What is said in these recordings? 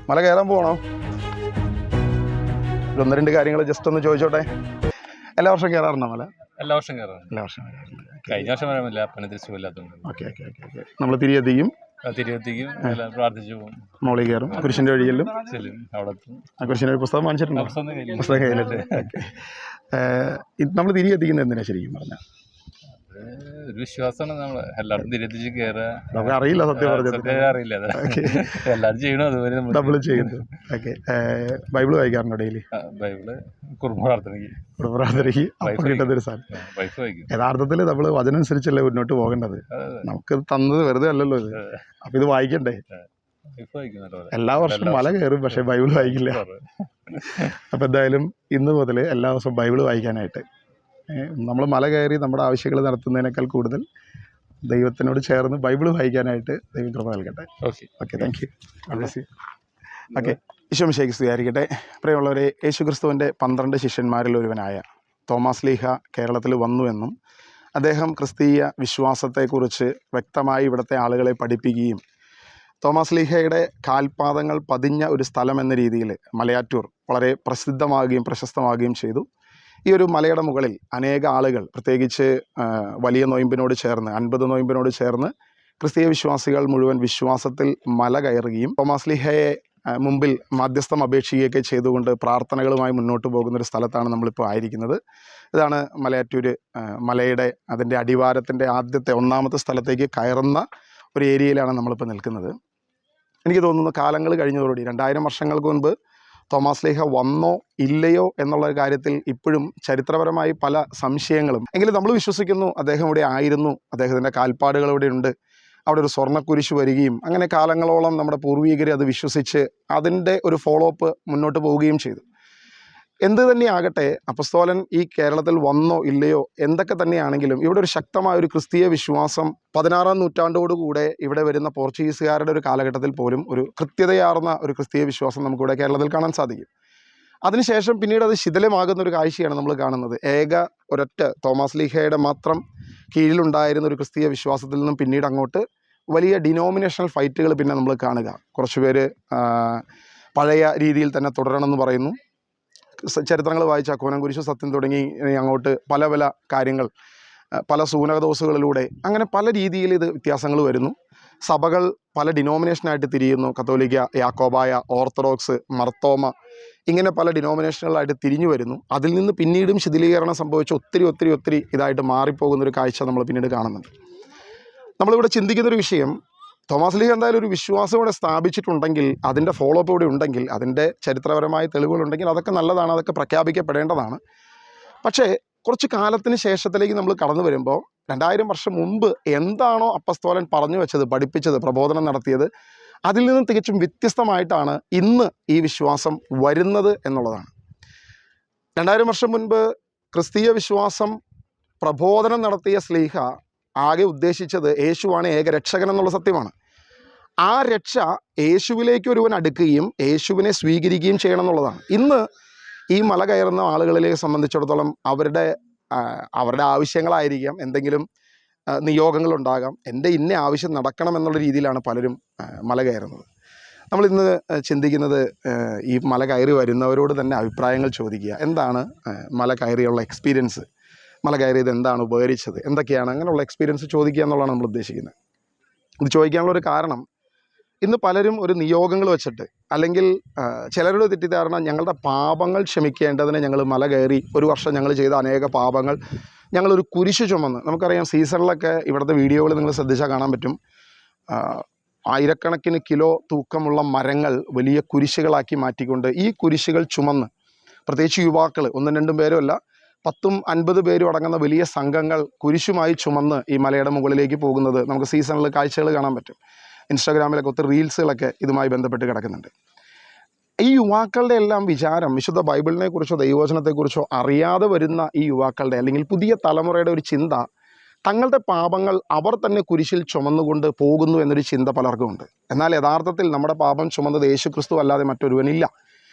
മല കയറാൻ പോകണോ? ഒന്ന് രണ്ട് കാര്യങ്ങൾ ജസ്റ്റ് ഒന്ന് ചോദിച്ചോട്ടെ. എല്ലാ വർഷം കയറാറുണ്ടോ മല? എല്ലാ വർഷം കയറാറുണ്ട്. എല്ലാ വർഷം കയറാറുണ്ട്. കഴിഞ്ഞ വർഷം വരാമില്ല, പണി തിരിച്ചില്ലാത്തതുകൊണ്ട്. Okay okay okay okay. നമ്മൾ തിരികെത്തിക്കും, തിരികെത്തിക്കും, എല്ലാം പ്രാർത്ഥിച്ചു പോകും, മോളിൽ കയറും, കുരിശിൻ്റെ വഴിയിലും ചെല്ലും, അവിടെ കുരിശിൻ്റെ ഒരു പുസ്തകം വാങ്ങിച്ചിട്ടുണ്ടോ? പുസ്തകം കയ്യിലുണ്ട്. ഓക്കെ. നമ്മൾ തിരികെത്തിക്കുന്നത് എന്തിനാണ് ശരിക്കും പറഞ്ഞാൽ? ഒരു വിശ്വാസമാണ്. നമ്മൾ എല്ലാവർക്കും തിരികെത്തിച്ച് കയറുക. നമുക്ക് അറിയില്ല, സത്യം പറഞ്ഞത് അറിയില്ല, എല്ലാവരും ചെയ്യണം, അതുപോലെ നമ്മൾ ചെയ്യുന്നു. ഓക്കെ. ബൈബിൾ വായിക്കാറുണ്ടോ ഡെയിലി? ബൈബിള്, കുറുമ്പ പ്രാർത്ഥനയ്ക്ക് കിട്ടുന്നൊരു സാധനം. വൈഫ് വായിക്കും. യഥാർത്ഥത്തിൽ നമ്മൾ വചനം അനുസരിച്ചല്ലേ മുന്നോട്ട് പോകേണ്ടത്. നമുക്ക് തന്നത് വെറുതെ അല്ലല്ലോ ഇത്. അപ്പൊ ഇത് വായിക്കണ്ടേ? എല്ലാ വർഷവും മല കയറും, പക്ഷെ ബൈബിൾ വായിക്കില്ല. അപ്പൊ എന്തായാലും ഇന്ന് മുതൽ എല്ലാ ദിവസവും ബൈബിൾ വായിക്കാനായിട്ട്, നമ്മൾ മല കയറി നമ്മുടെ ആവശ്യങ്ങൾ നടത്തുന്നതിനേക്കാൾ കൂടുതൽ ദൈവത്തിനോട് ചേർന്ന് ബൈബിൾ വായിക്കാനായിട്ട് ദൈവം കൃപ നൽകട്ടെ. Okay, thank you. ഓക്കെ, ഈശോമിശിഹായ്ക്ക് സ്തുതിയായിരിക്കട്ടെ. പ്രിയമുള്ളവരെ, യേശുക്രിസ്തുവിൻ്റെ 12 ശിഷ്യന്മാരിൽ ഒരുവനായ തോമാസ് ലീഹ കേരളത്തിൽ വന്നുവെന്നും അദ്ദേഹം ക്രിസ്തീയ വിശ്വാസത്തെക്കുറിച്ച് വ്യക്തമായി ഇവിടുത്തെ ആളുകളെ പഠിപ്പിക്കുകയും തോമാസ് ലീഹയുടെ കാൽപാദങ്ങൾ പതിഞ്ഞ ഒരു സ്ഥലം എന്ന രീതിയിൽ മലയാറ്റൂർ വളരെ പ്രസിദ്ധമാകുകയും പ്രശസ്തമാകുകയും ചെയ്തു. ഈ ഒരു മലയുടെ മുകളിൽ അനേക ആളുകൾ, പ്രത്യേകിച്ച് വലിയ നൊയമ്പിനോട് ചേർന്ന് 50 നൊയമ്പിനോട് ചേർന്ന് ക്രിസ്തീയ വിശ്വാസികൾ മുഴുവൻ വിശ്വാസത്തിൽ മല കയറുകയും തോമാസ് ലീഹയെ മുമ്പിൽ മാധ്യസ്ഥം അപേക്ഷിക്കുകയൊക്കെ ചെയ്തുകൊണ്ട് പ്രാർത്ഥനകളുമായി മുന്നോട്ട് പോകുന്നൊരു സ്ഥലത്താണ് നമ്മളിപ്പോൾ ആയിരിക്കുന്നത്. ഇതാണ് മലയാറ്റൂർ മലയുടെ അതിൻ്റെ അടിവാരത്തിൻ്റെ ആദ്യത്തെ 1ാമത്തെ സ്ഥലത്തേക്ക് കയറുന്ന ഒരു ഏരിയയിലാണ് നമ്മളിപ്പോൾ നിൽക്കുന്നത്. എനിക്ക് തോന്നുന്നു കാലങ്ങൾ കഴിഞ്ഞതോടുകൂടി 2000 വർഷങ്ങൾക്ക് മുൻപ് തോമാസ് ലീഹ വന്നോ ഇല്ലയോ എന്നുള്ള കാര്യത്തിൽ ഇപ്പോഴും ചരിത്രപരമായി പല സംശയങ്ങളും, എങ്കിലും നമ്മൾ വിശ്വസിക്കുന്നു അദ്ദേഹം ഇവിടെ ആയിരുന്നു, അദ്ദേഹത്തിൻ്റെ കാൽപ്പാടുകൾ ഇവിടെ ഉണ്ട്, അവിടെ ഒരു സ്വർണ്ണക്കുരിശ് വരികയും അങ്ങനെ കാലങ്ങളോളം നമ്മുടെ പൂർവീകർ അത് വിശ്വസിച്ച് അതിൻ്റെ ഒരു ഫോളോ അപ്പ് മുന്നോട്ട് പോവുകയും ചെയ്തു. എന്ത് തന്നെയാകട്ടെ, അപ്പസ്തോലൻ ഈ കേരളത്തിൽ വന്നോ ഇല്ലയോ എന്തൊക്കെ തന്നെയാണെങ്കിലും ഇവിടെ ഒരു ശക്തമായ ഒരു ക്രിസ്തീയ വിശ്വാസം 16ാം നൂറ്റാണ്ടോടുകൂടെ ഇവിടെ വരുന്ന പോർച്ചുഗീസുകാരുടെ ഒരു കാലഘട്ടത്തിൽ പോലും ഒരു കൃത്യതയാർന്ന ഒരു ക്രിസ്തീയ വിശ്വാസം നമുക്കിവിടെ കേരളത്തിൽ കാണാൻ സാധിക്കും. അതിനുശേഷം പിന്നീട് അത് ശിഥിലമാകുന്ന ഒരു കാഴ്ചയാണ് നമ്മൾ കാണുന്നത്. ഒരൊറ്റ തോമാസ് ലീഹയുടെ മാത്രം കീഴിലുണ്ടായിരുന്ന ഒരു ക്രിസ്തീയ വിശ്വാസത്തിൽ നിന്നും പിന്നീട് അങ്ങോട്ട് വലിയ ഡിനോമിനേഷണൽ ഫൈറ്റുകൾ പിന്നെ നമ്മൾ കാണുക. കുറച്ച് പേര് പഴയ രീതിയിൽ തന്നെ തുടരണമെന്ന് പറയുന്നു. ചരിത്രങ്ങൾ വായിച്ച കോനംകുരിശ് സത്യം തുടങ്ങി അങ്ങോട്ട് പല പല കാര്യങ്ങൾ, പല സൂനകദോസുകളിലൂടെ അങ്ങനെ പല രീതിയിൽ ഇത് വ്യത്യാസങ്ങൾ വരുന്നു. സഭകൾ പല ഡിനോമിനേഷനായിട്ട് തിരിയുന്നു. കത്തോലിക്ക, യാക്കോബായ, ഓർത്തഡോക്സ്, മർത്തോമ, ഇങ്ങനെ പല ഡിനോമിനേഷനുകളായിട്ട് തിരിഞ്ഞു വരുന്നു. അതിൽ നിന്ന് പിന്നീടും ശിഥിലീകരണം സംഭവിച്ച് ഒത്തിരി ഇതായിട്ട് മാറിപ്പോകുന്നൊരു കാഴ്ച നമ്മൾ പിന്നീട് കാണുന്നുണ്ട്. നമ്മളിവിടെ ചിന്തിക്കുന്നൊരു വിഷയം, തോമാസ് ലീഹ എന്തായാലും ഒരു വിശ്വാസം ഇവിടെ സ്ഥാപിച്ചിട്ടുണ്ടെങ്കിൽ, അതിൻ്റെ ഫോളോ അപ്പ് ഇവിടെ ഉണ്ടെങ്കിൽ, അതിൻ്റെ ചരിത്രപരമായ തെളിവുകളുണ്ടെങ്കിൽ അതൊക്കെ നല്ലതാണ്, അതൊക്കെ പ്രഖ്യാപിക്കപ്പെടേണ്ടതാണ്. പക്ഷേ കുറച്ച് കാലത്തിന് ശേഷത്തിലേക്ക് നമ്മൾ കടന്നു വരുമ്പോൾ 2000 വർഷം മുമ്പ് എന്താണോ അപ്പസ്തോലൻ പറഞ്ഞു വെച്ചത്, പഠിപ്പിച്ചത്, പ്രബോധനം നടത്തിയത്, അതിൽ നിന്നും തികച്ചും വ്യത്യസ്തമായിട്ടാണ് ഇന്ന് ഈ വിശ്വാസം വരുന്നത് എന്നുള്ളതാണ്. 2000 വർഷം മുൻപ് ക്രിസ്തീയ വിശ്വാസം പ്രബോധനം നടത്തിയ ശ്ലീഹ ആകെ ഉദ്ദേശിച്ചത് യേശുവാണ് ഏക രക്ഷകൻ എന്നുള്ള സത്യമാണ്. ആ രക്ഷ യേശുവിലേക്ക് ഒരുവൻ അടുക്കുകയും യേശുവിനെ സ്വീകരിക്കുകയും ചെയ്യണം എന്നുള്ളതാണ്. ഇന്ന് ഈ മല കയറുന്ന ആളുകളെ സംബന്ധിച്ചിടത്തോളം അവരുടെ ആവശ്യങ്ങളായിരിക്കാം, എന്തെങ്കിലും നിയോഗങ്ങളുണ്ടാകാം, എൻ്റെ ഇന്ന ആവശ്യം നടക്കണം എന്നുള്ള രീതിയിലാണ് പലരും മല കയറുന്നത്. നമ്മളിന്ന് ചിന്തിക്കുന്നത് ഈ മല കയറി വരുന്നവരോട് തന്നെ അഭിപ്രായങ്ങൾ ചോദിക്കുക. എന്താണ് മല കയറിയുള്ള എക്സ്പീരിയൻസ്, മല കയറിയത് എന്താണ് ഉപകരിച്ചത്, എന്തൊക്കെയാണ്, അങ്ങനെയുള്ള എക്സ്പീരിയൻസ് ചോദിക്കുക എന്നുള്ളതാണ് നമ്മൾ ഉദ്ദേശിക്കുന്നത്. ഇത് ചോദിക്കാനുള്ളൊരു കാരണം, ഇന്ന് പലരും ഒരു നിയോഗങ്ങൾ വെച്ചിട്ട്, അല്ലെങ്കിൽ ചിലരുടെ തെറ്റിദ്ധാരണ, ഞങ്ങളുടെ പാപങ്ങൾ ക്ഷമിക്കേണ്ടതിന് ഞങ്ങൾ മല കയറി, ഒരു വർഷം ഞങ്ങൾ ചെയ്ത അനേക പാപങ്ങൾ ഞങ്ങളൊരു കുരിശ് ചുമന്ന്, നമുക്കറിയാം സീസണിലൊക്കെ ഇവിടുത്തെ വീഡിയോകൾ നിങ്ങൾ ശ്രദ്ധിച്ചാൽ കാണാൻ പറ്റും, ആയിരക്കണക്കിന് കിലോ തൂക്കമുള്ള മരങ്ങൾ വലിയ കുരിശുകളാക്കി മാറ്റിക്കൊണ്ട് ഈ കുരിശുകൾ ചുമന്ന്, പ്രത്യേകിച്ച് യുവാക്കൾ, 1-2 പേരും അല്ല, 10-50 പേരും അടങ്ങുന്ന വലിയ സംഘങ്ങൾ കുരിശുമായി ചുമന്ന് ഈ മലയുടെ മുകളിലേക്ക് പോകുന്നത് നമുക്ക് സീസണിൽ കാഴ്ചകൾ കാണാൻ പറ്റും. ഇൻസ്റ്റാഗ്രാമിലൊക്കെ ഒത്തിരി റീൽസുകളൊക്കെ ഇതുമായി ബന്ധപ്പെട്ട് കിടക്കുന്നുണ്ട്. ഈ യുവാക്കളുടെ എല്ലാം വിചാരം, വിശുദ്ധ ബൈബിളിനെ കുറിച്ചോ ദൈവവചനത്തെക്കുറിച്ചോ അറിയാതെ വരുന്ന ഈ യുവാക്കളുടെ, അല്ലെങ്കിൽ പുതിയ തലമുറയുടെ ഒരു ചിന്ത, തങ്ങളുടെ പാപങ്ങൾ അവർ തന്നെ കുരിശിൽ ചുമന്നുകൊണ്ട് പോകുന്നു എന്നൊരു ചിന്ത പലർക്കുമുണ്ട്. എന്നാൽ യഥാർത്ഥത്തിൽ നമ്മുടെ പാപം ചുമന്നത് യേശുക്രിസ്തു അല്ലാതെ മറ്റൊരുവനില്ല.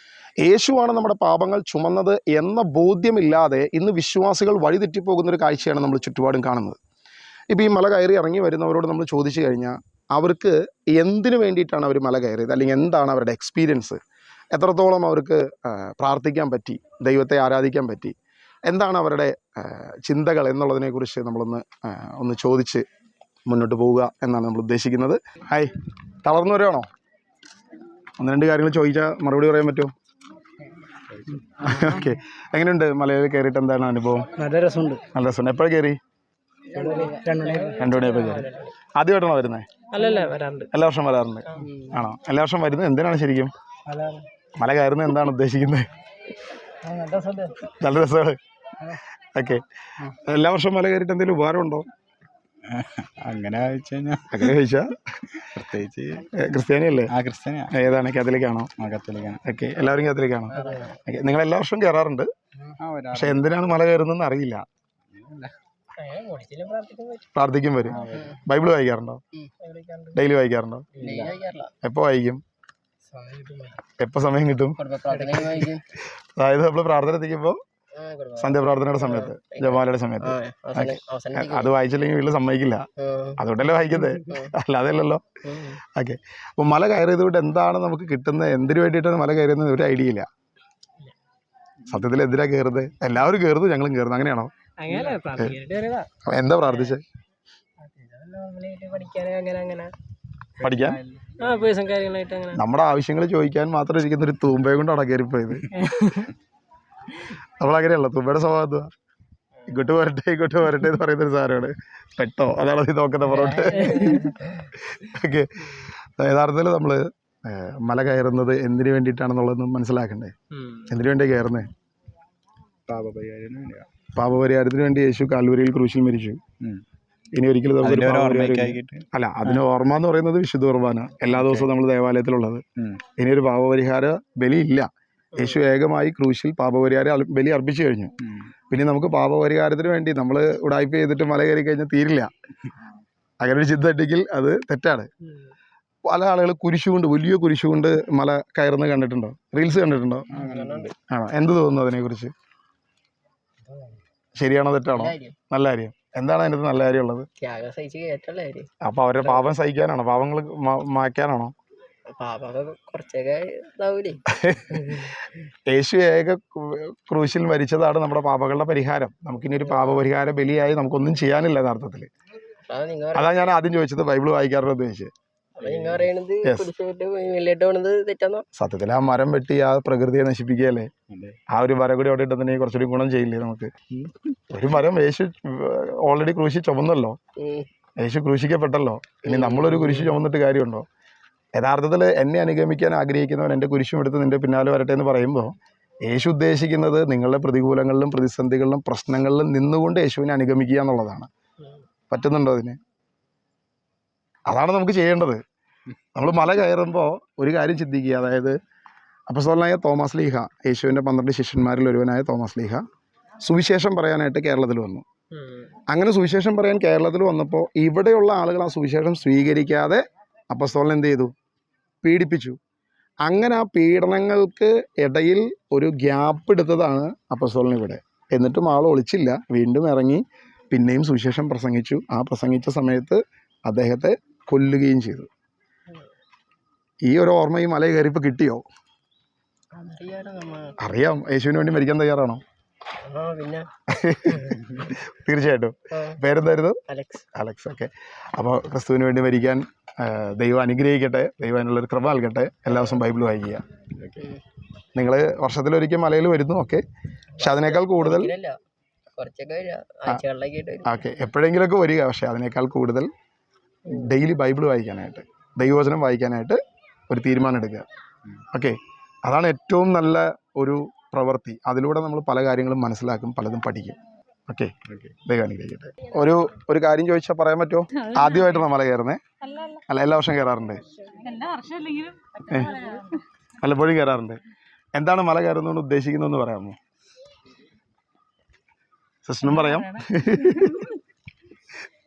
യേശുവാണ് നമ്മുടെ പാപങ്ങൾ ചുമന്നത് എന്ന ബോധ്യമില്ലാതെ ഇന്ന് വിശ്വാസികൾ വഴിതെറ്റിപ്പോകുന്നൊരു കാഴ്ചയാണ് നമ്മൾ ചുറ്റുപാടും കാണുന്നത്. ഇപ്പോൾ ഈ മല കയറി ഇറങ്ങി വരുന്നവരോട് നമ്മൾ ചോദിച്ചു കഴിഞ്ഞാൽ അവർക്ക് എന്തിനു വേണ്ടിയിട്ടാണ് അവർ മല കയറിയത്, അല്ലെങ്കിൽ എന്താണ് അവരുടെ എക്സ്പീരിയൻസ്, എത്രത്തോളം അവർക്ക് പ്രാർത്ഥിക്കാൻ പറ്റി, ദൈവത്തെ ആരാധിക്കാൻ പറ്റി, എന്താണ് അവരുടെ ചിന്തകൾ എന്നുള്ളതിനെക്കുറിച്ച് ഒന്ന് ചോദിച്ച് മുന്നോട്ട് പോവുക എന്നാണ് നമ്മൾ ഉദ്ദേശിക്കുന്നത്. ഹായ്, തളർന്നു വരുവാണോ? ഒന്ന് രണ്ട് കാര്യങ്ങൾ ചോദിച്ചാൽ മറുപടി പറയാൻ പറ്റുമോ? ഓക്കെ. എങ്ങനെയുണ്ട് മലയിൽ കയറിയിട്ട്? എന്താണ് അനുഭവം? നല്ല രസമുണ്ട്. നല്ല രസമുണ്ട്. എപ്പോഴും കയറി? 2 മണിയപ്പോൾ കയറി. ആദ്യമായിട്ടാണോ വരുന്നത്? അല്ലല്ല, വരാറുണ്ട്. എല്ലാ വർഷം വരാറുണ്ട്. ആണോ? എല്ലാ വർഷം വരുന്നത് എന്തിനാണ് ശരിക്കും? മല കയറുന്നത് എന്താണ് ഉദ്ദേശിക്കുന്നത്? നല്ല രസമാണ്. ഓക്കെ. എല്ലാ വർഷവും മല കയറിയിട്ട് എന്തെങ്കിലും ഉപകാരമുണ്ടോ? അങ്ങനെ ചോദിച്ചു കഴിഞ്ഞാൽ അങ്ങനെ ചോദിച്ചാൽ പ്രത്യേകിച്ച് ക്രിസ്ത്യാനിയല്ലേ? ക്രിസ്ത്യാനിയാ. ഏതാണ്? കാത്തലിക്കാണോ? കത്തോലിക്കാണ്. ഓക്കെ. എല്ലാവരും കാത്തലിക്കാണോ? ഓക്കെ. നിങ്ങൾ എല്ലാ വർഷവും കയറാറുണ്ട്, പക്ഷെ എന്തിനാണ് മല കയറുന്നതെന്ന് അറിയില്ല. പ്രാർത്ഥിക്കും വരും. ബൈബിൾ വായിക്കാറുണ്ടോ? ഡെയിലി വായിക്കാറുണ്ടോ? എപ്പോൾ വായിക്കും? എപ്പോൾ സമയം കിട്ടും? അതായത് നമ്മൾ പ്രാർത്ഥന എത്തിക്കുമ്പോൾ സന്ധ്യാപ്രാർത്ഥനയുടെ സമയത്ത്, ജപമാലയുടെ സമയത്ത്. അത് വായിച്ചില്ലെങ്കിൽ വീട്ടിൽ സമ്മതിക്കില്ല, അതുകൊണ്ടല്ലേ വായിക്കുന്നത്, അല്ലാതെ അല്ലല്ലോ. ഓക്കെ. അപ്പോൾ മല കയറിയത് കൊണ്ട് എന്താണ് നമുക്ക് കിട്ടുന്നത്, എന്തിനു വേണ്ടിയിട്ടാണ് മല കയറുന്നത് ഒരു ഐഡിയ ഇല്ല. സത്യത്തിൽ എന്തിനാ കയറുന്നത്? എല്ലാവരും കയറുന്നു, ഞങ്ങളും കയറുന്നു, അങ്ങനെയാണോ? എന്താ പ്രാർത്ഥിച്ചത്? പഠിക്കാൻ? നമ്മുടെ ആവശ്യങ്ങൾ ചോദിക്കാൻ മാത്രം ഇരിക്കുന്ന ഒരു തൂമ്പയെ കൊണ്ടാണ് കയറിപ്പോയത്. നമ്മളങ്ങനെയല്ല, തുമ്പയുടെ സ്വഭാവം ഇങ്ങോട്ട് വരട്ടെ എന്ന് പറയുന്നൊരു സാധനമാണ്. പെട്ടോ, അതാണ് നീ നോക്കുന്ന പുറോട്ട്. ഓക്കെ. യഥാർത്ഥത്തിൽ നമ്മൾ മല കയറുന്നത് എന്തിനു വേണ്ടിയിട്ടാണെന്നുള്ളതൊന്നും മനസ്സിലാക്കണ്ടേ? എന്തിനു വേണ്ടിയാണ് കയറുന്നത്? പാപപരിഹാരത്തിന് വേണ്ടി യേശു കാൽവരിയിൽ ക്രൂശിൽ മരിച്ചു. ഇനി ഒരിക്കലും അല്ല, അതിന് ഓർമ്മ എന്ന് പറയുന്നത് വിശുദ്ധ കുർബാന, എല്ലാ ദിവസവും നമ്മൾ ദേവാലയത്തിലുള്ളത്. ഇനിയൊരു പാപപരിഹാര ബലിയില്ല. യേശു ഏകമായി ക്രൂശിൽ പാപപരിഹാര ബലി അർപ്പിച്ചു കഴിഞ്ഞു. പിന്നെ നമുക്ക് പാപപരിഹാരത്തിന് വേണ്ടി നമ്മൾ ഉടായ്പ ചെയ്തിട്ട് മല കയറി കഴിഞ്ഞാൽ തീരില്ല. അങ്ങനെ ഒരു ചിന്ത ഉണ്ടെങ്കിൽ അത് തെറ്റാണ്. പല ആളുകൾ കുരിശുകൊണ്ട്, വലിയ കുരിശുകൊണ്ട് മല കയറുന്നത് കണ്ടിട്ടുണ്ടോ? റീൽസ് കണ്ടിട്ടുണ്ടോ? ആണോ? എന്ത് തോന്നുന്നു അതിനെക്കുറിച്ച്? ശരിയാണോ തെറ്റാണോ? നല്ല കാര്യം. എന്താണ് അതിനകത്ത് നല്ല കാര്യം ഉള്ളത്? അപ്പൊ അവരുടെ പാപം സഹിക്കാനാണോ? പാപങ്ങൾ മായ്ക്കാനാണോ? യേശു ഏക ക്രൂശിൽ മരിച്ചതാണ് നമ്മുടെ പാപങ്ങളുടെ പരിഹാരം. നമുക്കിനി ഒരു പാപപരിഹാര ബലിയായി നമുക്കൊന്നും ചെയ്യാനില്ല യഥാർത്ഥത്തിൽ. അതാ ഞാൻ ആദ്യം ചോദിച്ചത് ബൈബിൾ വായിക്കാറുണ്ടോ എന്ന് ചോദിച്ചത്. സത്യത്തിൽ ആ മരം വെട്ടി ആ പ്രകൃതിയെ നശിപ്പിക്കുകയല്ലേ? ആ ഒരു മരം കൂടി അവിടെ ഇട്ടുണ്ടെങ്കിൽ കുറച്ചുകൂടി ഗുണം ചെയ്യില്ലേ നമുക്ക്? ഒരു മരം യേശു ഓൾറെഡി ക്രൂശി ചുമന്നല്ലോ, യേശു ക്രൂശിക്കപ്പെട്ടല്ലോ. ഇനി നമ്മളൊരു കുരിശ് ചുമന്നിട്ട് കാര്യമുണ്ടോ? യഥാർത്ഥത്തിൽ എന്നെ അനുഗമിക്കാൻ ആഗ്രഹിക്കുന്നവൻ എൻ്റെ കുരിശും എടുത്ത് നിൻ്റെ പിന്നാലെ വരട്ടെ എന്ന് പറയുമ്പോൾ യേശു ഉദ്ദേശിക്കുന്നത് നിങ്ങളുടെ പ്രതികൂലങ്ങളിലും പ്രതിസന്ധികളിലും പ്രശ്നങ്ങളിലും നിന്നുകൊണ്ട് യേശുവിനെ അനുഗമിക്കുക എന്നുള്ളതാണ്. പറ്റുന്നുണ്ടോ അതിന്? അതാണ് നമുക്ക് ചെയ്യേണ്ടത്. നമ്മൾ മല കയറുമ്പോൾ ഒരു കാര്യം ചിന്തിക്കുക. അതായത് അപ്പോസ്തലനായ തോമസ് ലീഹ, യേശുവിൻ്റെ 12 ശിഷ്യന്മാരിൽ ഒരുവനായ തോമസ് ലീഹ സുവിശേഷം പറയാനായിട്ട് കേരളത്തിൽ വന്നു. അങ്ങനെ സുവിശേഷം പറയാൻ കേരളത്തിൽ വന്നപ്പോൾ ഇവിടെയുള്ള ആളുകൾ ആ സുവിശേഷം സ്വീകരിക്കാതെ അപ്പോസ്തലൻ എന്ത് ചെയ്തു? പീഡിപ്പിച്ചു. അങ്ങനെ ആ പീഡനങ്ങൾക്ക് ഇടയിൽ ഒരു ഗ്യാപ്പ് എടുത്തതാണ് അപ്പോസ്തലൻ ഇവിടെ. എന്നിട്ടും ആൾ ഒളിച്ചില്ല, വീണ്ടും ഇറങ്ങി പിന്നെയും സുവിശേഷം പ്രസംഗിച്ചു. ആ പ്രസംഗിച്ച സമയത്ത് അദ്ദേഹത്തെ കൊല്ലുകയും ചെയ്തു. ഈ ഒരു ഓർമ്മ ഈ മല കയറിയപ്പോൾ കിട്ടിയോ? അറിയാം. യേശുവിന് വേണ്ടി മരിക്കാൻ തയ്യാറാണോ? തീർച്ചയായിട്ടും. പേരെന്തായിരുന്നു? അലക്സ്. ഓക്കെ. അപ്പോൾ ക്രിസ്തുവിന് വേണ്ടി മരിക്കാൻ ദൈവം അനുഗ്രഹിക്കട്ടെ, ദൈവം അതിനുള്ളൊരു കൃപ നൽകട്ടെ. എല്ലാ ദിവസവും ബൈബിൾ വായിക്കുക. നിങ്ങൾ വർഷത്തിലൊരിക്കൽ മലയിൽ വരുന്നു, ഓക്കെ, പക്ഷെ അതിനേക്കാൾ കൂടുതൽ ഓക്കെ എപ്പോഴെങ്കിലുമൊക്കെ വരിക. പക്ഷെ അതിനേക്കാൾ കൂടുതൽ ഡെയിലി ബൈബിൾ വായിക്കാനായിട്ട്, ദൈവവചനം വായിക്കാനായിട്ട് ഒരു തീരുമാനം എടുക്കുക. ഓക്കെ, അതാണ് ഏറ്റവും നല്ല ഒരു പ്രവൃത്തി. അതിലൂടെ നമ്മൾ പല കാര്യങ്ങളും മനസ്സിലാക്കും, പലതും പഠിക്കും. ഓക്കെ, ദൈവം അനുഗ്രഹിക്കട്ടെ. ഒരു കാര്യം ചോദിച്ചാൽ പറയാൻ പറ്റുമോ? ആദ്യമായിട്ടാണ് മല കയറുന്നത്? അല്ല, എല്ലാ വർഷം കയറാറുണ്ട്? വല്ലപ്പോഴും കയറാറുണ്ട്. എന്താണ് മല കയറുന്നതുകൊണ്ട് ഉദ്ദേശിക്കുന്നതെന്ന് പറയാമോ? സിസ്റ്ററും പറയാം.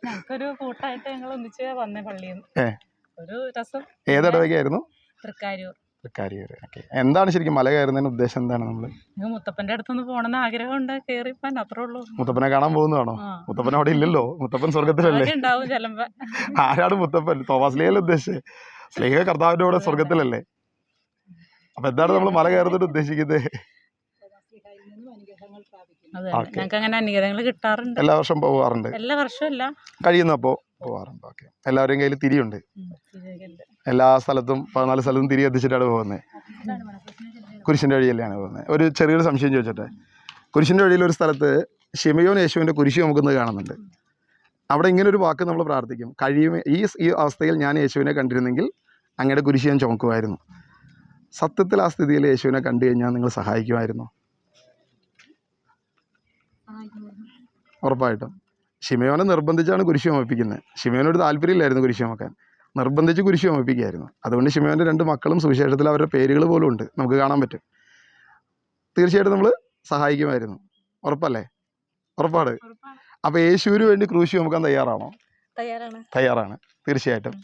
ഞങ്ങൾക്കൊരു കൂട്ടായിട്ട് ഞങ്ങൾ ഒന്നിച്ച് വന്നേ പള്ളിയിൽ ഒരു രസം. ഏതിടവകയായിരുന്നു? തൃക്കാരൂർ. തൃക്കാരിയൂർ. ഓക്കെ. എന്താണ് ശരിക്കും മല കയറുന്നതിന് ഉദ്ദേശം എന്താണ്? നമ്മൾ മുത്തപ്പന്റെ അടുത്തൊന്ന് പോണെന്ന് ആഗ്രഹമുണ്ട്, കേറിപ്പാൻ അത്രേ ഉള്ളൂ. മുത്തപ്പനെ കാണാൻ പോകുന്നതാണോ? മുത്തപ്പൻ അവിടെ ഇല്ലല്ലോ, മുത്തപ്പൻ സ്വർഗത്തിലല്ലേ. അതൊക്കെ ഉണ്ടാവും ചിലപ്പോ. ആരാണ് മുത്തപ്പൻ? തോമസ് ലീഹല്ലേ ഉദ്ദേശിച്ചത്? സ്ലീഹ കർത്താവിന്റെ കൂടെ സ്വർഗത്തിലല്ലേ. അപ്പൊ എന്താണ് നമ്മൾ മല കയറുന്നതിന് ഉദ്ദേശിക്കുന്നത്? അതെ, ഞങ്ങൾക്ക് അങ്ങനെ അനുഗ്രഹങ്ങൾ കിട്ടാറുണ്ട്. എല്ലാ വർഷം പോവാറുണ്ട്? എല്ലാ വർഷവും അല്ല, കഴിയുന്നപ്പോ പോവാറുണ്ട്. ഓക്കെ. എല്ലാവരുടെയും കയ്യിൽ തിരിയുണ്ട്. എല്ലാ സ്ഥലത്തും 14 സ്ഥലത്തും തിരി എത്തിച്ചിട്ടാണ് പോകുന്നത്. കുരിശിൻ്റെ വഴിയല്ലാണ് പോകുന്നത്. ഒരു ചെറിയൊരു സംശയം ചോദിച്ചോട്ടെ. കുരിശിൻ്റെ വഴിയിൽ ഒരു സ്ഥലത്ത് ശിമയോൻ യേശുവിൻ്റെ കുരിശ് ചുമക്കുന്നത് കാണുന്നുണ്ട്. അവിടെ ഇങ്ങനെ ഒരു വാക്ക് നമ്മൾ പ്രാർത്ഥിക്കും, ഈ അവസ്ഥയിൽ ഞാൻ യേശുവിനെ കണ്ടിരുന്നെങ്കിൽ അങ്ങയുടെ കുരിശ് ഞാൻ ചുമക്കുമായിരുന്നു. സത്യത്തിൽ ആ സ്ഥിതിയിൽ യേശുവിനെ കണ്ടു കഴിഞ്ഞാൽ നിങ്ങൾ സഹായിക്കുമായിരുന്നു? ഉറപ്പായിട്ടും. ശിമയോനെ നിർബന്ധിച്ചാണ് കുരിശ് ചുമപ്പിക്കുന്നത്. ശിമയോനൊരു താല്പര്യമില്ലായിരുന്നു കുരിശ് ചുമക്കാൻ, നിർബന്ധിച്ച് കുരിശ് ചുമപ്പിക്കുകയായിരുന്നു. അതുകൊണ്ട് ശിമയോൻ്റെ 2 മക്കളും സുവിശേഷത്തിൽ അവരുടെ പേരുകൾ പോലും ഉണ്ട്, നമുക്ക് കാണാൻ പറ്റും. തീർച്ചയായിട്ടും നമ്മൾ സഹായിക്കുമായിരുന്നു. ഉറപ്പല്ലേ? ഉറപ്പാണ്. അപ്പോൾ യേശുവിന് വേണ്ടി ക്രൂശ് ചുമക്കാൻ തയ്യാറാണോ? തയ്യാറാണ്. തീർച്ചയായിട്ടും.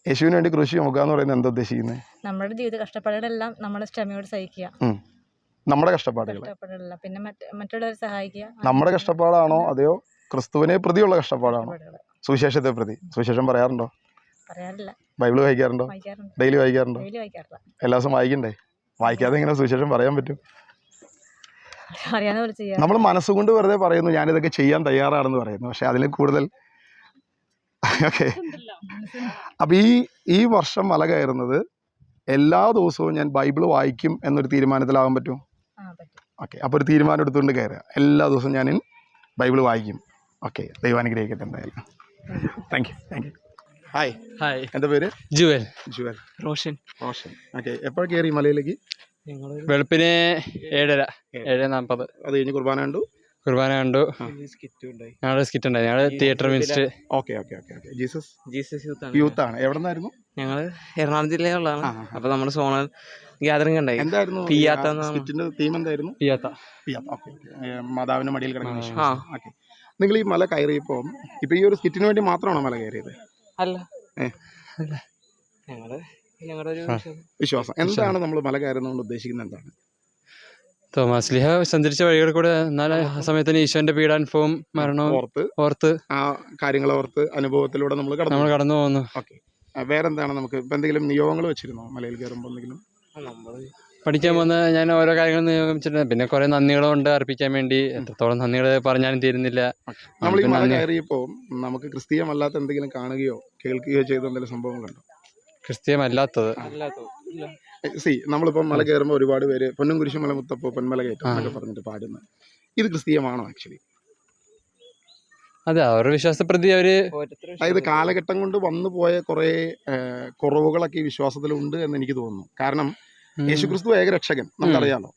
യേശുവിന് വേണ്ടി ക്രൂശ് ചുമക്കുക എന്ന് പറയുന്നത് എന്താ ഉദ്ദേശിക്കുന്നത്? നമ്മുടെ ജീവിത കഷ്ടപ്പാടുകളെല്ലാം നമ്മൾ ക്ഷമയോട് സഹിക്കുക. നമ്മുടെ കഷ്ടപ്പാടുകൾ, പിന്നെ മറ്റുള്ളവരെ സഹായിക്കുക. നമ്മുടെ കഷ്ടപ്പാടാണോ അതെയോ ക്രിസ്തുവിനെ പ്രതിയുള്ള കഷ്ടപ്പാടാണോ? സുവിശേഷത്തെ പ്രതി. സുവിശേഷം പറയാറുണ്ടോ? പറയാറില്ല. ബൈബിൾ വായിക്കാറുണ്ടോ? ഡെയിലി വായിക്കാറുണ്ടോ? എല്ലാ ദിവസവും വായിക്കണ്ടേ? വായിക്കാതെ എങ്ങനെ സുവിശേഷം പറയാൻ പറ്റും? നമ്മൾ മനസ്സുകൊണ്ട് വെറുതെ പറയുന്നു ഞാനിതൊക്കെ ചെയ്യാൻ തയ്യാറാണെന്ന് പറയുന്നു, പക്ഷെ അതിൽ കൂടുതൽ. ഓക്കെ. അപ്പം ഈ വർഷം മല കയറുന്നത് എല്ലാ ദിവസവും ഞാൻ ബൈബിൾ വായിക്കും എന്നൊരു തീരുമാനത്തിലാകാൻ പറ്റും? ഓക്കെ. അപ്പോൾ ഒരു തീരുമാനം എടുത്തുകൊണ്ട് കയറുക, എല്ലാ ദിവസവും ഞാൻ ബൈബിൾ വായിക്കും. ഓക്കെ. ദൈവം അനുഗ്രഹിക്കട്ടെ എന്തായാലും. Thank you. ഹായ്. എന്താ പേര്? ജുവൽ. റോഷൻ. ഓക്കെ. എപ്പോഴാണ് കയറി മലയിലേക്ക്? വെളുപ്പിന് 7:40. അത് കഴിഞ്ഞ് കുർബാന കണ്ടു. ഞങ്ങളുടെ സ്കിറ്റ് ഉണ്ടായി. ഞങ്ങള് തിയേറ്റർ മിനിസ്റ്റ്. ഓക്കെ. ജീസസ് യൂത്ത് ആണ്. എവിടെ നിന്നായിരുന്നു? ഞങ്ങള് എറണാകുളം ജില്ലയിലുള്ളതാണ്. അപ്പൊ നമ്മുടെ സോണൽ ഗ്യാതറിംഗ് ഉണ്ടായി. എന്തായിരുന്നു സ്കിറ്റിന്റെ തീം? എന്തായിരുന്നു? മാതാവിന്റെ മടിയിൽ കിടക്കുന്ന. ഓക്കെ. നിങ്ങൾ ഈ മല കയറിയപ്പോ ഇപ്പൊ ഈ ഒരു സ്കിറ്റിന് വേണ്ടി മാത്രമാണോ മല കയറിയത്? അല്ല, ഞങ്ങളുടെ ഒരു വിശ്വാസം. എന്താണ് നമ്മൾ മല കയറുന്നതുകൊണ്ട് ഉദ്ദേശിക്കുന്നത്? എന്താണ്? തോമസ് ലീഹ സഞ്ചരിച്ച വഴികൾ കൂടെ, എന്നാൽ ആ സമയത്തിന് ഈശോന്റെ പീഡാനുഭവം, മരണവും ഓർത്ത് ആ കാര്യങ്ങൾ ഓർത്ത് അനുഭവത്തിലൂടെ നമ്മൾ കടന്നു പോകുന്നു. ഓക്കെ. വേറെന്താണ് നമുക്ക് ഇപ്പം എന്തെങ്കിലും നിയോഗങ്ങൾ വെച്ചിരുന്നോ മലയിൽ കയറുമ്പോൾ? എന്തെങ്കിലും പഠിക്കാൻ പോകുന്ന ഞാൻ ഓരോ കാര്യങ്ങൾ നിയോഗിച്ചിട്ടുണ്ട്. പിന്നെ കുറെ നന്ദികളുണ്ട് അർപ്പിക്കാൻ വേണ്ടി. എത്രത്തോളം നന്ദികൾ പറഞ്ഞാലും തീരുന്നില്ല. നമ്മൾ ഈ മല കയറിയപ്പോൾ നമുക്ക് ക്രിസ്തീയമല്ലാത്ത എന്തെങ്കിലും കാണുകയോ കേൾക്കുകയോ ചെയ്ത എന്തെങ്കിലും സംഭവങ്ങളുണ്ടോ? ക്രിസ്തീയമല്ലാത്തത് നമ്മളിപ്പോൾ മല കയറുമ്പോൾ ഒരുപാട് പേര് പൊന്നും കുരിശും മല മുത്തപ്പോ പൊന്മല കയറ്റം എന്നൊക്കെ പറഞ്ഞിട്ട് പാടുന്നത്, ഇത് ക്രിസ്തീയമാണോ ആക്ച്വലി? അതെ, അവരുടെ വിശ്വാസപ്രതി അവര്, അതായത് കാലഘട്ടം കൊണ്ട് വന്നു പോയ കുറെ കുറവുകളൊക്കെ ഈ വിശ്വാസത്തിലുണ്ട് എന്ന് എനിക്ക് തോന്നുന്നു. കാരണം യേശുക്രിസ്തു ഏകരക്ഷകൻ നമുക്കറിയാലോ.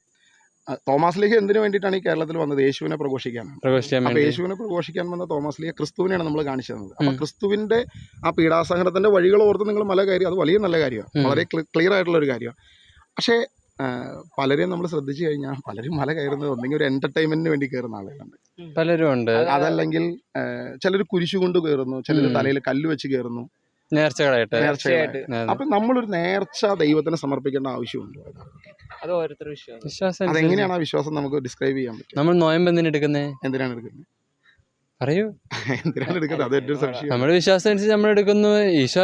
തോമസ് ലീഹ എന്തിനു വേണ്ടിയിട്ടാണ് ഈ കേരളത്തിൽ വന്നത്? യേശുവിനെ പ്രഘോഷിക്കാനാണ്. അപ്പൊ യേശുവിനെ പ്രഘോഷിക്കാൻ വന്ന തോമസ് ലീഹ ക്രിസ്തുവിനെയാണ് നമ്മൾ കാണിച്ചു തന്നത്. അപ്പൊ ക്രിസ്തുവിന്റെ ആ പീഡാസഹനത്തിന്റെ വഴികൾ ഓർത്ത് നിങ്ങൾ മല കയറി, അത് വലിയ നല്ല കാര്യമാണ്, വളരെ ക്ലിയർ ആയിട്ടുള്ള ഒരു കാര്യമാണ്. പക്ഷേ പലരെയും നമ്മൾ ശ്രദ്ധിച്ചു കഴിഞ്ഞാൽ പലരും മല കയറുന്നത് ഒന്നെങ്കിൽ ഒരു എന്റർടൈൻമെന്റിന് വേണ്ടി കയറുന്ന ആളുകളുണ്ട്, പലരും ഉണ്ട്. അതല്ലെങ്കിൽ ചിലർ കുരിശു കൊണ്ട് കയറുന്നു, ചിലർ തലയിൽ കല്ല് വെച്ച് കയറുന്നു, നേർച്ചകളായിട്ട്. അപ്പൊ നമ്മളൊരു നേർച്ച ദൈവത്തിന് സമർപ്പിക്കേണ്ട ആവശ്യമുണ്ടോ? അത് ഓരോരുത്തരുടെ വിശ്വാസം. അതെങ്ങനെയാണ് ആ വിശ്വാസം നമുക്ക് ഡിസ്ക്രൈബ് ചെയ്യാൻ പറ്റും? നമ്മൾ നോയമ്പ് എന്തിനാണ് എടുക്കുന്നത്? പറയൂ, എന്തിനാണ് എടുക്കുന്നത്? അതൊരു സംശയം. നമ്മുടെ വിശ്വാസം അനുസരിച്ച് നമ്മൾ എടുക്കുന്നു. ഈശോ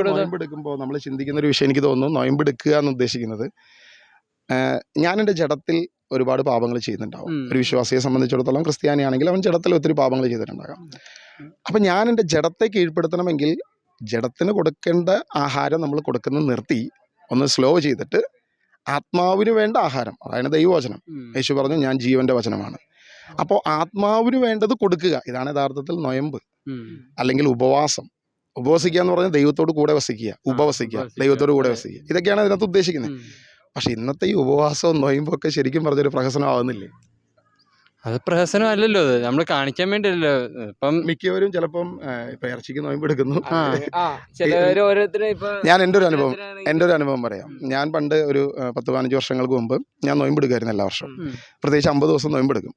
നോയമ്പ് എടുക്കുമ്പോൾ നമ്മൾ ചിന്തിക്കുന്ന ഒരു വിഷയം എനിക്ക് തോന്നുന്നു, നോയമ്പ് എടുക്കുക എന്ന് ഉദ്ദേശിക്കുന്നത്, ഞാൻ എൻ്റെ ജഡത്തിൽ ഒരുപാട് പാപങ്ങൾ ചെയ്യുന്നുണ്ടാവും. ഒരു വിശ്വാസിയെ സംബന്ധിച്ചിടത്തോളം, ക്രിസ്ത്യാനിയാണെങ്കിൽ അവൻ ജഡത്തിൽ ഒത്തിരി പാപങ്ങൾ ചെയ്തിട്ടുണ്ടാകാം. അപ്പം ഞാൻ എൻ്റെ ജഡത്തെ കീഴ്പ്പെടുത്തണമെങ്കിൽ ജഡത്തിന് കൊടുക്കേണ്ട ആഹാരം നമ്മൾ കൊടുക്കുന്നത് നിർത്തി ഒന്ന് സ്ലോ ചെയ്തിട്ട് ആത്മാവിന് വേണ്ട ആഹാരം, അതായത് ദൈവവചനം. യേശു പറഞ്ഞു ഞാൻ ജീവന്റെ വചനമാണ്. അപ്പോൾ ആത്മാവിന് വേണ്ടത് കൊടുക്കുക. ഇതാണ് യഥാർത്ഥത്തിൽ നൊയമ്പ് അല്ലെങ്കിൽ ഉപവാസം. ഉപവസിക്കുക എന്ന് പറഞ്ഞാൽ ദൈവത്തോട് കൂടെ വസിക്കുക, ഉപവസിക്കുക, ദൈവത്തോട് കൂടെ വസിക്കുക, ഇതൊക്കെയാണ് അതിനകത്ത് ഉദ്ദേശിക്കുന്നത്. പക്ഷെ ഇന്നത്തെ ഈ ഉപവാസവും നൊയമ്പും ഒക്കെ ശരിക്കും പറഞ്ഞൊരു പ്രഹസനമാകുന്നില്ലേ? അത് പ്രഹസനമല്ലല്ലോ, അത് നമ്മൾ കാണിക്കാൻ വേണ്ടിയല്ലോ. ഇപ്പം മിക്കവരും ചിലപ്പം ഇപ്പൊ ഇറച്ചിക്ക് നോയമ്പ് എടുക്കുന്നു. ഞാൻ എൻ്റെ ഒരു അനുഭവം പറയാം. ഞാൻ പണ്ട് ഒരു 10-15 വർഷങ്ങൾക്ക് മുമ്പ് ഞാൻ നോയമ്പെടുക്കുമായിരുന്നു എല്ലാ വർഷവും. പ്രത്യേകിച്ച് 50 ദിവസം നോയമ്പെടുക്കും.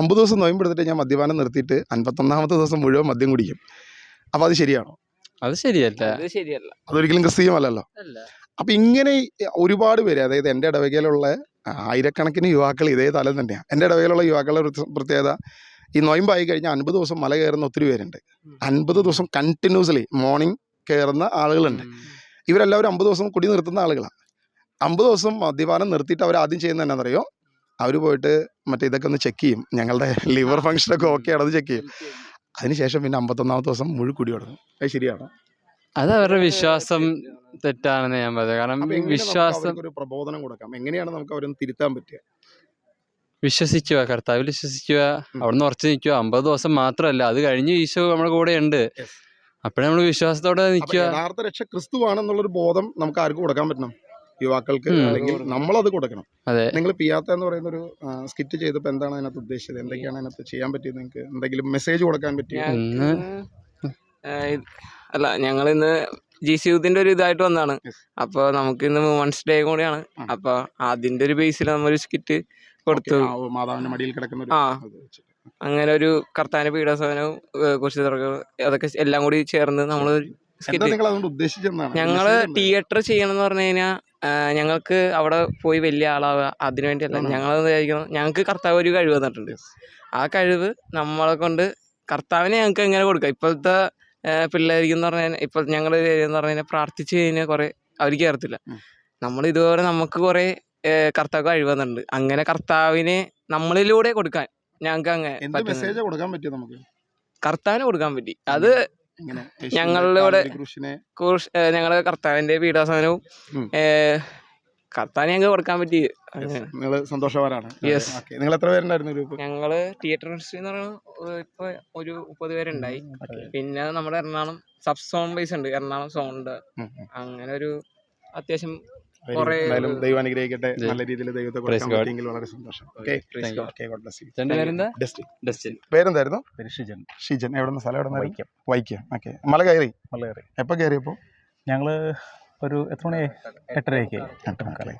50 ദിവസം നോയമ്പെടുത്തിട്ട് ഞാൻ മദ്യപാനം നിർത്തിയിട്ട് 51ാമത്തെ ദിവസം മുഴുവൻ മദ്യം കുടിക്കും. അപ്പൊ അത് ശരിയാണോ? അത് ശരിയല്ല. അതൊരിക്കലും ക്രിസ്തീയമല്ലല്ലോ. അപ്പം ഇങ്ങനെ ഒരുപാട് പേര്, അതായത് എൻ്റെ ഇടവകയിലുള്ള ആയിരക്കണക്കിന് യുവാക്കൾ ഇതേ തലം തന്നെയാണ്. എൻ്റെ ഇടവകയിലുള്ള യുവാക്കളുടെ ഒരു പ്രത്യേകത, ഈ നൊയമ്പായി കഴിഞ്ഞാൽ 50 ദിവസം മല കയറുന്ന ഒത്തിരി പേരുണ്ട്. 50 ദിവസം കണ്ടിന്യൂസ്ലി മോർണിംഗ് കയറുന്ന ആളുകളുണ്ട്. ഇവരെല്ലാവരും 50 ദിവസം കുടി നിർത്തുന്ന ആളുകളാണ്. 50 ദിവസം മദ്യപാനം നിർത്തിയിട്ട് അവർ ആദ്യം ചെയ്യുന്നത് എന്നാണെന്നറിയോ? അവർ പോയിട്ട് മറ്റേ ഇതൊക്കെ ഒന്ന് ചെക്ക് ചെയ്യും, ഞങ്ങളുടെ ലിവർ ഫംഗ്ഷനൊക്കെ ഓക്കെ ആണത് ചെക്ക് ചെയ്യും. അതിനുശേഷം പിന്നെ 51ാമത്തെ ദിവസം കുടി തുടങ്ങും. അത് ശരിയാണ്. അത് അവരുടെ വിശ്വാസം തെറ്റാണെന്ന് ഞാൻ പറയുന്നത്. കാരണം അപ്പൊ എങ്ങനെ നമുക്ക് വിശ്വാസം അവർക്കൊരു പ്രബോധനം കൊടുക്കാം? എങ്ങനെയാണ് നമുക്ക് അവരൊന്ന് തിരുത്താൻ പറ്റുക? വിശ്വസിക്കുക, കർത്താവിൽ വിശ്വസിക്കുക, അവിടുന്ന് ഉറച്ചു നിൽക്കുക. 50 ദിവസം മാത്രമല്ല, അത് കഴിഞ്ഞ് ഈശോ നമ്മുടെ കൂടെ ഉണ്ട്. Yes. അപ്പോഴേ നമ്മൾ വിശ്വാസത്തോടെ അപ്പൊ നിൽക്കുക. യഥാർത്ഥ രക്ഷ ക്രിസ്തുവാണെന്നുള്ളൊരു ബോധം നമുക്ക് ആർക്ക് കൊടുക്കാൻ പറ്റണം? യുവാക്കൾക്ക്. അല്ലെങ്കിൽ നമ്മളത് കൊടുക്കണം. അതെ. നിങ്ങൾ പിയാത്ത എന്ന് പറയുന്ന ഒരു സ്കിറ്റ് ചെയ്തപ്പോൾ എന്താണ് അതിനകത്ത് ഉദ്ദേശിച്ചത്? എന്തൊക്കെയാണ് അതിനകത്ത് ചെയ്യാൻ പറ്റിയത്? നിങ്ങൾക്ക് എന്തെങ്കിലും മെസ്സേജ് കൊടുക്കാൻ പറ്റിയോ? ഒന്ന് അല്ല, ഞങ്ങൾ ഇന്ന് GC യൂത്തിന്റെ ഒരു ഇതായിട്ട് വന്നതാണ്. Yes. അപ്പോൾ നമുക്ക് ഇന്ന് വുമൻസ് ഡേ കൂടിയാണ്. അപ്പോൾ അതിന്റെ ഒരു ബേസിൽ നമ്മളൊരു സ്കിറ്റ് കൊടുത്തു. മാതാവിന്റെ മടിയിൽ കിടക്കുന്ന ഒരു ആ. അത് വെച്ചിട്ട്. അങ്ങനെ ഒരു കർത്താവിന്റെ പീഡാസനവും കുറിച്ച് അതൊക്കെ എല്ലാം കൂടി ചേർന്ന് നമ്മൾ എന്താ സ്കിറ്റ് നിങ്ങൾ അതുകൊണ്ട് ഉദ്ദേശിച്ചെന്നാണ്? ഞങ്ങള് തിയേറ്റർ ചെയ്യണം എന്ന് പറഞ്ഞു കഴിഞ്ഞാൽ ഞങ്ങൾക്ക് അവിടെ പോയി വലിയ ആളാവുക അതിനു വേണ്ടിയല്ല. ഞങ്ങളത് വിചാരിക്കണം, ഞങ്ങൾക്ക് കർത്താവ് ഒരു കഴിവ് തന്നിട്ടുണ്ട്. ആ കഴിവ് നമ്മളെ കൊണ്ട് കർത്താവിനെ ഞങ്ങൾക്ക് എങ്ങനെ കൊടുക്കാം. ഇപ്പോഴത്തെ പിള്ളേർക്കെന്ന് പറഞ്ഞാൽ, ഇപ്പോൾ ഞങ്ങളുടെ എന്ന് പറഞ്ഞു കഴിഞ്ഞാൽ പ്രാർത്ഥിച്ചു കഴിഞ്ഞാൽ കുറെ അവർ കയറത്തില്ല. നമ്മൾ ഇതുപോലെ നമുക്ക് കുറെ കർത്താവ് കഴിവ് തന്നിട്ടുണ്ട്. അങ്ങനെ കർത്താവിനെ നമ്മളിലൂടെ കൊടുക്കാൻ ഞങ്ങൾക്ക് അങ്ങനെ എന്ത് പറ്റുന്നുണ്ട്. മെസ്സേജ് കൊടുക്കാൻ പറ്റിയോ നമുക്ക്? കർത്താവിനെ കൊടുക്കാൻ പറ്റി. അത് ഇങ്ങനെ ഞങ്ങളിലൂടെ ക്രൂശിനെ ഞങ്ങള് കർത്താവിന്റെ പീഡാസനവും ഉം. കർത്താവിനെ ഞങ്ങൾക്ക് കൊടുക്കാൻ പറ്റി. നിങ്ങൾ സന്തോഷവാനാണ്. Yes. നിങ്ങൾ എത്ര പേരുണ്ടായിരുന്നു ഗ്രൂപ്പ്? ഞങ്ങള് തിയേറ്റർ ഇൻഡസ്ട്രി എന്ന് പറയുന്നത് ഇപ്പൊ ഒരു 30 പേരുണ്ടായി. പിന്നെ നമ്മുടെ എറണാകുളം സബ് സോൺ ബേസ് ഉണ്ട്, എറണാകുളം സോണിന്റെ. അങ്ങനെ ഒരു അത്യാവശ്യം കുറെ എന്തായാലും ദൈവം അനുഗ്രഹിക്കട്ടെ. നല്ല രീതിയിൽ ദൈവത്തെ കൊടുക്കാൻ God. പറ്റിയെങ്കിൽ വളരെ സന്തോഷം. Okay, Thank you. Okay, God bless you. രണ്ട് പേരെന്താ? ഡസ്റ്റിൻ. ഡസ്റ്റിൻ. പേരെന്തായിരുന്നു? ഷിജൻ ഷിജൻ. എവിടെ സ്ഥലം? എവിടെ? വൈക്കം. ഓക്കെ. മല കയറി? മലയേറി. എപ്പോൾ കയറിയപ്പോൾ? ഞങ്ങൾ ഒരു എത്ര മണിയായി? 8:30 8:30.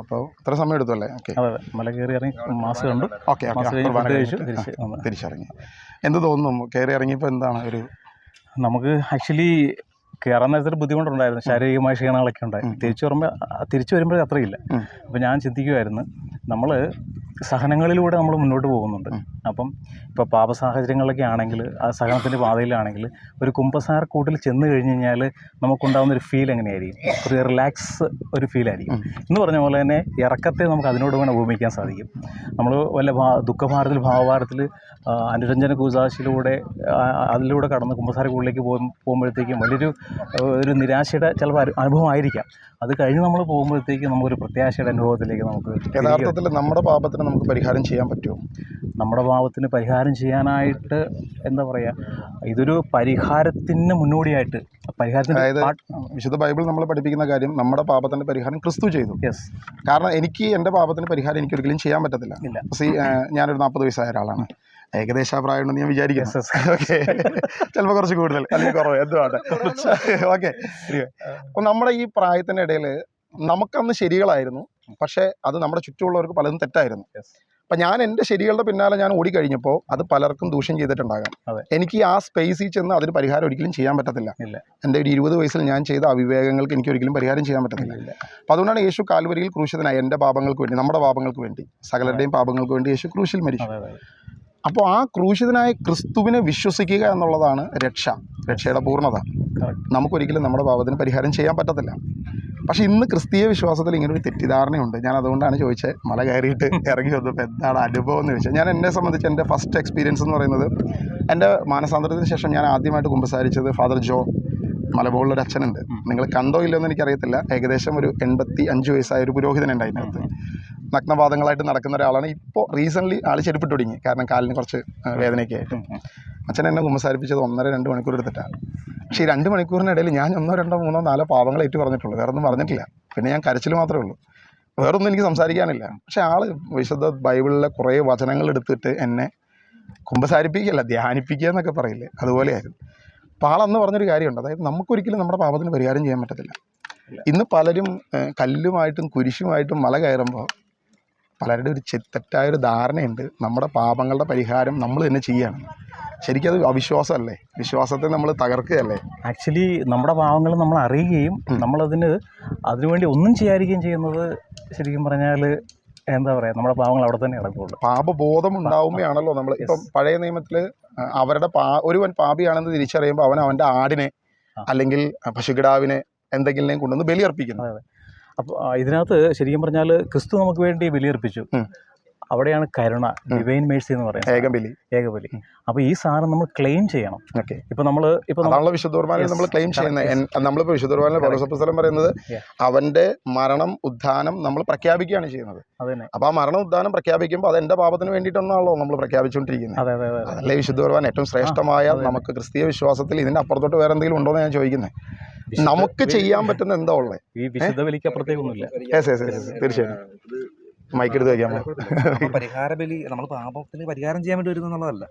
അപ്പോൾ ഇത്ര സമയം എടുത്തു അല്ലേ? ഓക്കെ, അതെ അതെ. മല കയറി ഇറങ്ങി മാസ് കണ്ടു. ഓക്കെ. മാസ് കഴിഞ്ഞ് കുർബാന ഫുഡ് കഴിച്ചു കഴിഞ്ഞിട്ട് തിരിച്ച് വന്നു. തിരിച്ചിറങ്ങി. എന്ത് തോന്നുന്നു കയറി ഇറങ്ങിയപ്പോൾ? എന്താണ് ഒരു നമുക്ക് ആക്ച്വലി കയറാൻ നേരത്തൊരു ബുദ്ധിമുട്ടുണ്ടായിരുന്നു, ശാരീരികമായ ക്ഷീണങ്ങളൊക്കെ ഉണ്ടായി. തിരിച്ചു വരുമ്പോഴേ അത്രയില്ല. അപ്പോൾ ഞാൻ ചിന്തിക്കുമായിരുന്നു, നമ്മൾ സഹനങ്ങളിലൂടെ നമ്മൾ മുന്നോട്ട് പോകുന്നുണ്ട്. അപ്പം ഇപ്പോൾ പാപ സാഹചര്യങ്ങളൊക്കെ ആണെങ്കിൽ, ആ സഹനത്തിൻ്റെ പാതയിലാണെങ്കിൽ ഒരു കുമ്പസാര കൂട്ടിൽ ചെന്ന് കഴിഞ്ഞ് കഴിഞ്ഞാൽ നമുക്കുണ്ടാകുന്ന ഒരു ഫീൽ എങ്ങനെയായിരിക്കും? ഒരു റിലാക്സ് ഒരു ഫീലായിരിക്കും. എന്ന് പറഞ്ഞ പോലെ തന്നെ ഇറക്കത്തെ നമുക്ക് അതിനോട് വേണം ഉപമിക്കാൻ സാധിക്കും. നമ്മൾ വല്ല ദുഃഖഭാരത്തിൽ ഭാവഭാരത്തിൽ അനുരഞ്ജന കൂസാശിലൂടെ അതിലൂടെ കടന്ന് കുമ്പസാര കൂട്ടിലേക്ക് പോകുമ്പോഴത്തേക്കും ഒരു നിരാശയുടെ ചിലപ്പോൾ അനുഭവമായിരിക്കാം. അത് കഴിഞ്ഞ് നമ്മൾ പോകുമ്പോഴത്തേക്കും നമുക്കൊരു പ്രത്യാശയുടെ അനുഭവത്തിലേക്ക് നമുക്ക് യഥാർത്ഥത്തിൽ നമ്മുടെ പാപത്തിന് നമുക്ക് പരിഹാരം ചെയ്യാൻ പറ്റുമോ? നമ്മുടെ പാപത്തിന് പരിഹാരം ചെയ്യാനായിട്ട് എന്താ പറയുക, ഇതൊരു പരിഹാരത്തിന് മുന്നോടിയായിട്ട് അതായത് വിശുദ്ധ ബൈബിൾ നമ്മൾ പഠിപ്പിക്കുന്ന കാര്യം, നമ്മുടെ പാപത്തിന്റെ പരിഹാരം ക്രിസ്തു ചെയ്തു. യെസ്. കാരണം എനിക്ക് എൻ്റെ പാപത്തിന് പരിഹാരം എനിക്ക് ഒരിക്കലും ചെയ്യാൻ പറ്റത്തില്ല. ഇല്ല. ഞാനൊരു 40 വയസ്സായ ഒരാളാണ്. ഏകദേശം ആ പ്രായമുണ്ടെന്ന് ഞാൻ വിചാരിക്കുന്നു. ഓക്കെ, ചിലപ്പോൾ കുറച്ച് കൂടുതൽ അല്ലെങ്കിൽ കുറവ് എന്തുവാട്ടെ. ഓക്കെ. അപ്പോൾ നമ്മുടെ ഈ പ്രായത്തിൻ്റെ ഇടയിൽ നമുക്കന്ന് ശരികളായിരുന്നു, പക്ഷേ അത് നമ്മുടെ ചുറ്റുമുള്ളവർക്ക് പലതും തെറ്റായിരുന്നു. അപ്പം ഞാൻ എൻ്റെ ശരികളുടെ പിന്നാലെ ഞാൻ ഓടിക്കഴിഞ്ഞപ്പോൾ അത് പലർക്കും ദൂഷ്യം ചെയ്തിട്ടുണ്ടാകാം. എനിക്ക് ആ സ്പേസിൽ ചെന്ന് അതിന് പരിഹാരം ഒരിക്കലും ചെയ്യാൻ പറ്റത്തില്ല. എൻ്റെ ഒരു 20 വയസ്സിൽ ഞാൻ ചെയ്ത അവിവേകങ്ങൾക്ക് എനിക്ക് ഒരിക്കലും പരിഹാരം ചെയ്യാൻ പറ്റത്തില്ല. അപ്പോൾ അതുകൊണ്ടാണ് യേശു കാൽവരിയിൽ ക്രൂശിതനായി എൻ്റെ പാപങ്ങൾക്ക് വേണ്ടി, നമ്മുടെ പാപങ്ങൾക്ക് വേണ്ടി, സകലരുടെയും പാപങ്ങൾക്ക് വേണ്ടി യേശു ക്രൂശിൽ മരിച്ചു. അപ്പോൾ ആ ക്രൂശിതനായ ക്രിസ്തുവിനെ വിശ്വസിക്കുക എന്നുള്ളതാണ് രക്ഷയുടെ പൂർണ്ണത. നമുക്കൊരിക്കലും നമ്മുടെ പാപത്തിന് പരിഹാരം ചെയ്യാൻ പറ്റത്തില്ല. പക്ഷേ ഇന്ന് ക്രിസ്തീയ വിശ്വാസത്തിൽ ഇങ്ങനൊരു തെറ്റിദ്ധാരണയുണ്ട്. ഞാൻ അതുകൊണ്ടാണ് ചോദിച്ചത്, മല കയറിയിട്ട് ഇറങ്ങി വന്നപ്പോൾ എന്താണ് അനുഭവം എന്ന് ചോദിച്ചാൽ. എന്നെ സംബന്ധിച്ച് എൻ്റെ ഫസ്റ്റ് എക്സ്പീരിയൻസ് എന്ന് പറയുന്നത്, എൻ്റെ മാനസാന്തരത്തിന് ശേഷം ഞാൻ ആദ്യമായിട്ട് കുമ്പസാരിച്ചത് ഫാദർ ജോ മലബോളിലൊരു അച്ഛനുണ്ട്. നിങ്ങൾ കണ്ടോ ഇല്ലയോ എന്ന് എനിക്കറിയത്തില്ല. ഏകദേശം ഒരു 85 വയസ്സായ ഒരു പുരോഹിതനുണ്ട് അതിനകത്ത്. നഗ്നപാദങ്ങളായിട്ട് നടക്കുന്ന ഒരാളാണ്. ഇപ്പോൾ റീസെൻ്റ്ലി ആൾ ചെരുപ്പിട്ട് തുടങ്ങി, കാരണം കാലിന് കുറച്ച് വേദനയൊക്കെ ആയിട്ട്. അച്ഛൻ എന്നെ കുമ്പസാരിപ്പിച്ചത് 1.5-2 മണിക്കൂർ എടുത്തിട്ടാണ്. പക്ഷേ ഈ 2 മണിക്കൂറിനിടയിൽ ഞാൻ 1, 2, 3, 4 പാവങ്ങൾ ഏറ്റു പറഞ്ഞിട്ടുള്ളൂ, വേറെ ഒന്നും പറഞ്ഞിട്ടില്ല. പിന്നെ ഞാൻ കരച്ചിൽ മാത്രമേ ഉള്ളൂ, വേറൊന്നും എനിക്ക് സംസാരിക്കാനില്ല. പക്ഷേ ആൾ വിശുദ്ധ ബൈബിളിലെ കുറേ വചനങ്ങൾ എടുത്തിട്ട് എന്നെ കുമ്പസാരിപ്പിക്കുകയല്ല, ധ്യാനിപ്പിക്കുക എന്നൊക്കെ പറയില്ലേ, അതുപോലെയായിരുന്നു. അപ്പോൾ ആളന്ന് പറഞ്ഞൊരു കാര്യമുണ്ട്, അതായത് നമുക്കൊരിക്കലും നമ്മുടെ പാപത്തിന് പരിഹാരം ചെയ്യാൻ പറ്റത്തില്ല. ഇന്ന് പലരും കല്ലുമായിട്ടും കുരിശുമായിട്ടും മല കയറുമ്പോൾ പലരുടെ ഒരു തെറ്റായൊരു ധാരണയുണ്ട്, നമ്മുടെ പാപങ്ങളുടെ പരിഹാരം നമ്മൾ തന്നെ ചെയ്യണം. ശരിക്കും അത് അവിശ്വാസമല്ലേ? വിശ്വാസത്തെ നമ്മൾ തകർക്കുകയല്ലേ? ആക്ച്വലി നമ്മുടെ പാവങ്ങൾ നമ്മൾ അറിയുകയും അതിനുവേണ്ടി ഒന്നും ചെയ്യാതിരിക്കുകയും ചെയ്യുന്നത് ശരിക്കും പറഞ്ഞാൽ എന്താ പറയുക, നമ്മുടെ പാവങ്ങൾ അവിടെ തന്നെ കിടക്കുകയുള്ളൂ. പാപബോധം ഉണ്ടാവുമ്പോഴാണല്ലോ നമ്മൾ ഇപ്പം പഴയ നിയമത്തിൽ അവരുടെ ഒരുവൻ പാപിയാണെന്ന് തിരിച്ചറിയുമ്പോൾ അവൻ അവൻ്റെ ആടിനെ അല്ലെങ്കിൽ പശുകിടാവിനെ എന്തെങ്കിലും കൊണ്ടുവന്ന് ബലിയർപ്പിക്കുന്നു. അതെ. അപ്പോൾ ഇതിനകത്ത് ശരിക്കും പറഞ്ഞാൽ ക്രിസ്തു നമുക്ക് വേണ്ടി ബലിയർപ്പിച്ചു. അവിടെയാണ് കരുണ, ഡിവൈൻ മേഴ്സി എന്ന് പറയുന്നത്, ഏകബലി. അപ്പോൾ ഈ സാധനം നമ്മൾ ക്ലെയിം ചെയ്യണം. ഓക്കെ, ഇപ്പോൾ നമ്മൾ നമ്മളെ വിശുദ്ധ കുർബാനയിൽ നമ്മൾ ക്ലെയിം ചെയ്യുന്നത്. നമ്മളിപ്പോൾ വിശുദ്ധ കുർബാനയിൽ പൗലോസപ്പോസ്തലൻ പറയുന്നത് അവൻ്റെ മരണം ഉത്ഥാനം നമ്മൾ പ്രഖ്യാപിക്കുകയാണ് ചെയ്യുന്നത്. അപ്പോൾ ആ മരണം ഉത്ഥാനം പ്രഖ്യാപിക്കുമ്പോൾ അത് എൻ്റെ പാപത്തിന് വേണ്ടിയിട്ടൊന്നാണല്ലോ നമ്മൾ പ്രഖ്യാപിച്ചുകൊണ്ടിരിക്കുന്നത്. അതല്ലേ വിശുദ്ധ കുർബാന ഏറ്റവും ശ്രേഷ്ഠമായ നമുക്ക് ക്രിസ്തീയ വിശ്വാസത്തിൽ ഇതിൻ്റെ അപ്പുറത്തോട്ട് വേറെ എന്തെങ്കിലും ഉണ്ടോ എന്ന് ഞാൻ ചോദിക്കുന്നത്. നമുക്ക് ചെയ്യാൻ പറ്റുന്ന എന്താ ഉള്ളത്? ഈ വിശുദ്ധ ബലിക്ക് അപ്പുറത്തേക്കൊന്നുമില്ല. തീർച്ചയായും മൈക്കെടുത്ത് വയ്ക്കാമോ? പരിഹാര ബലി നമ്മൾ പാപത്തിന് പരിഹാരം ചെയ്യാൻ വേണ്ടി വരുന്നത് എന്നുള്ളതല്ല,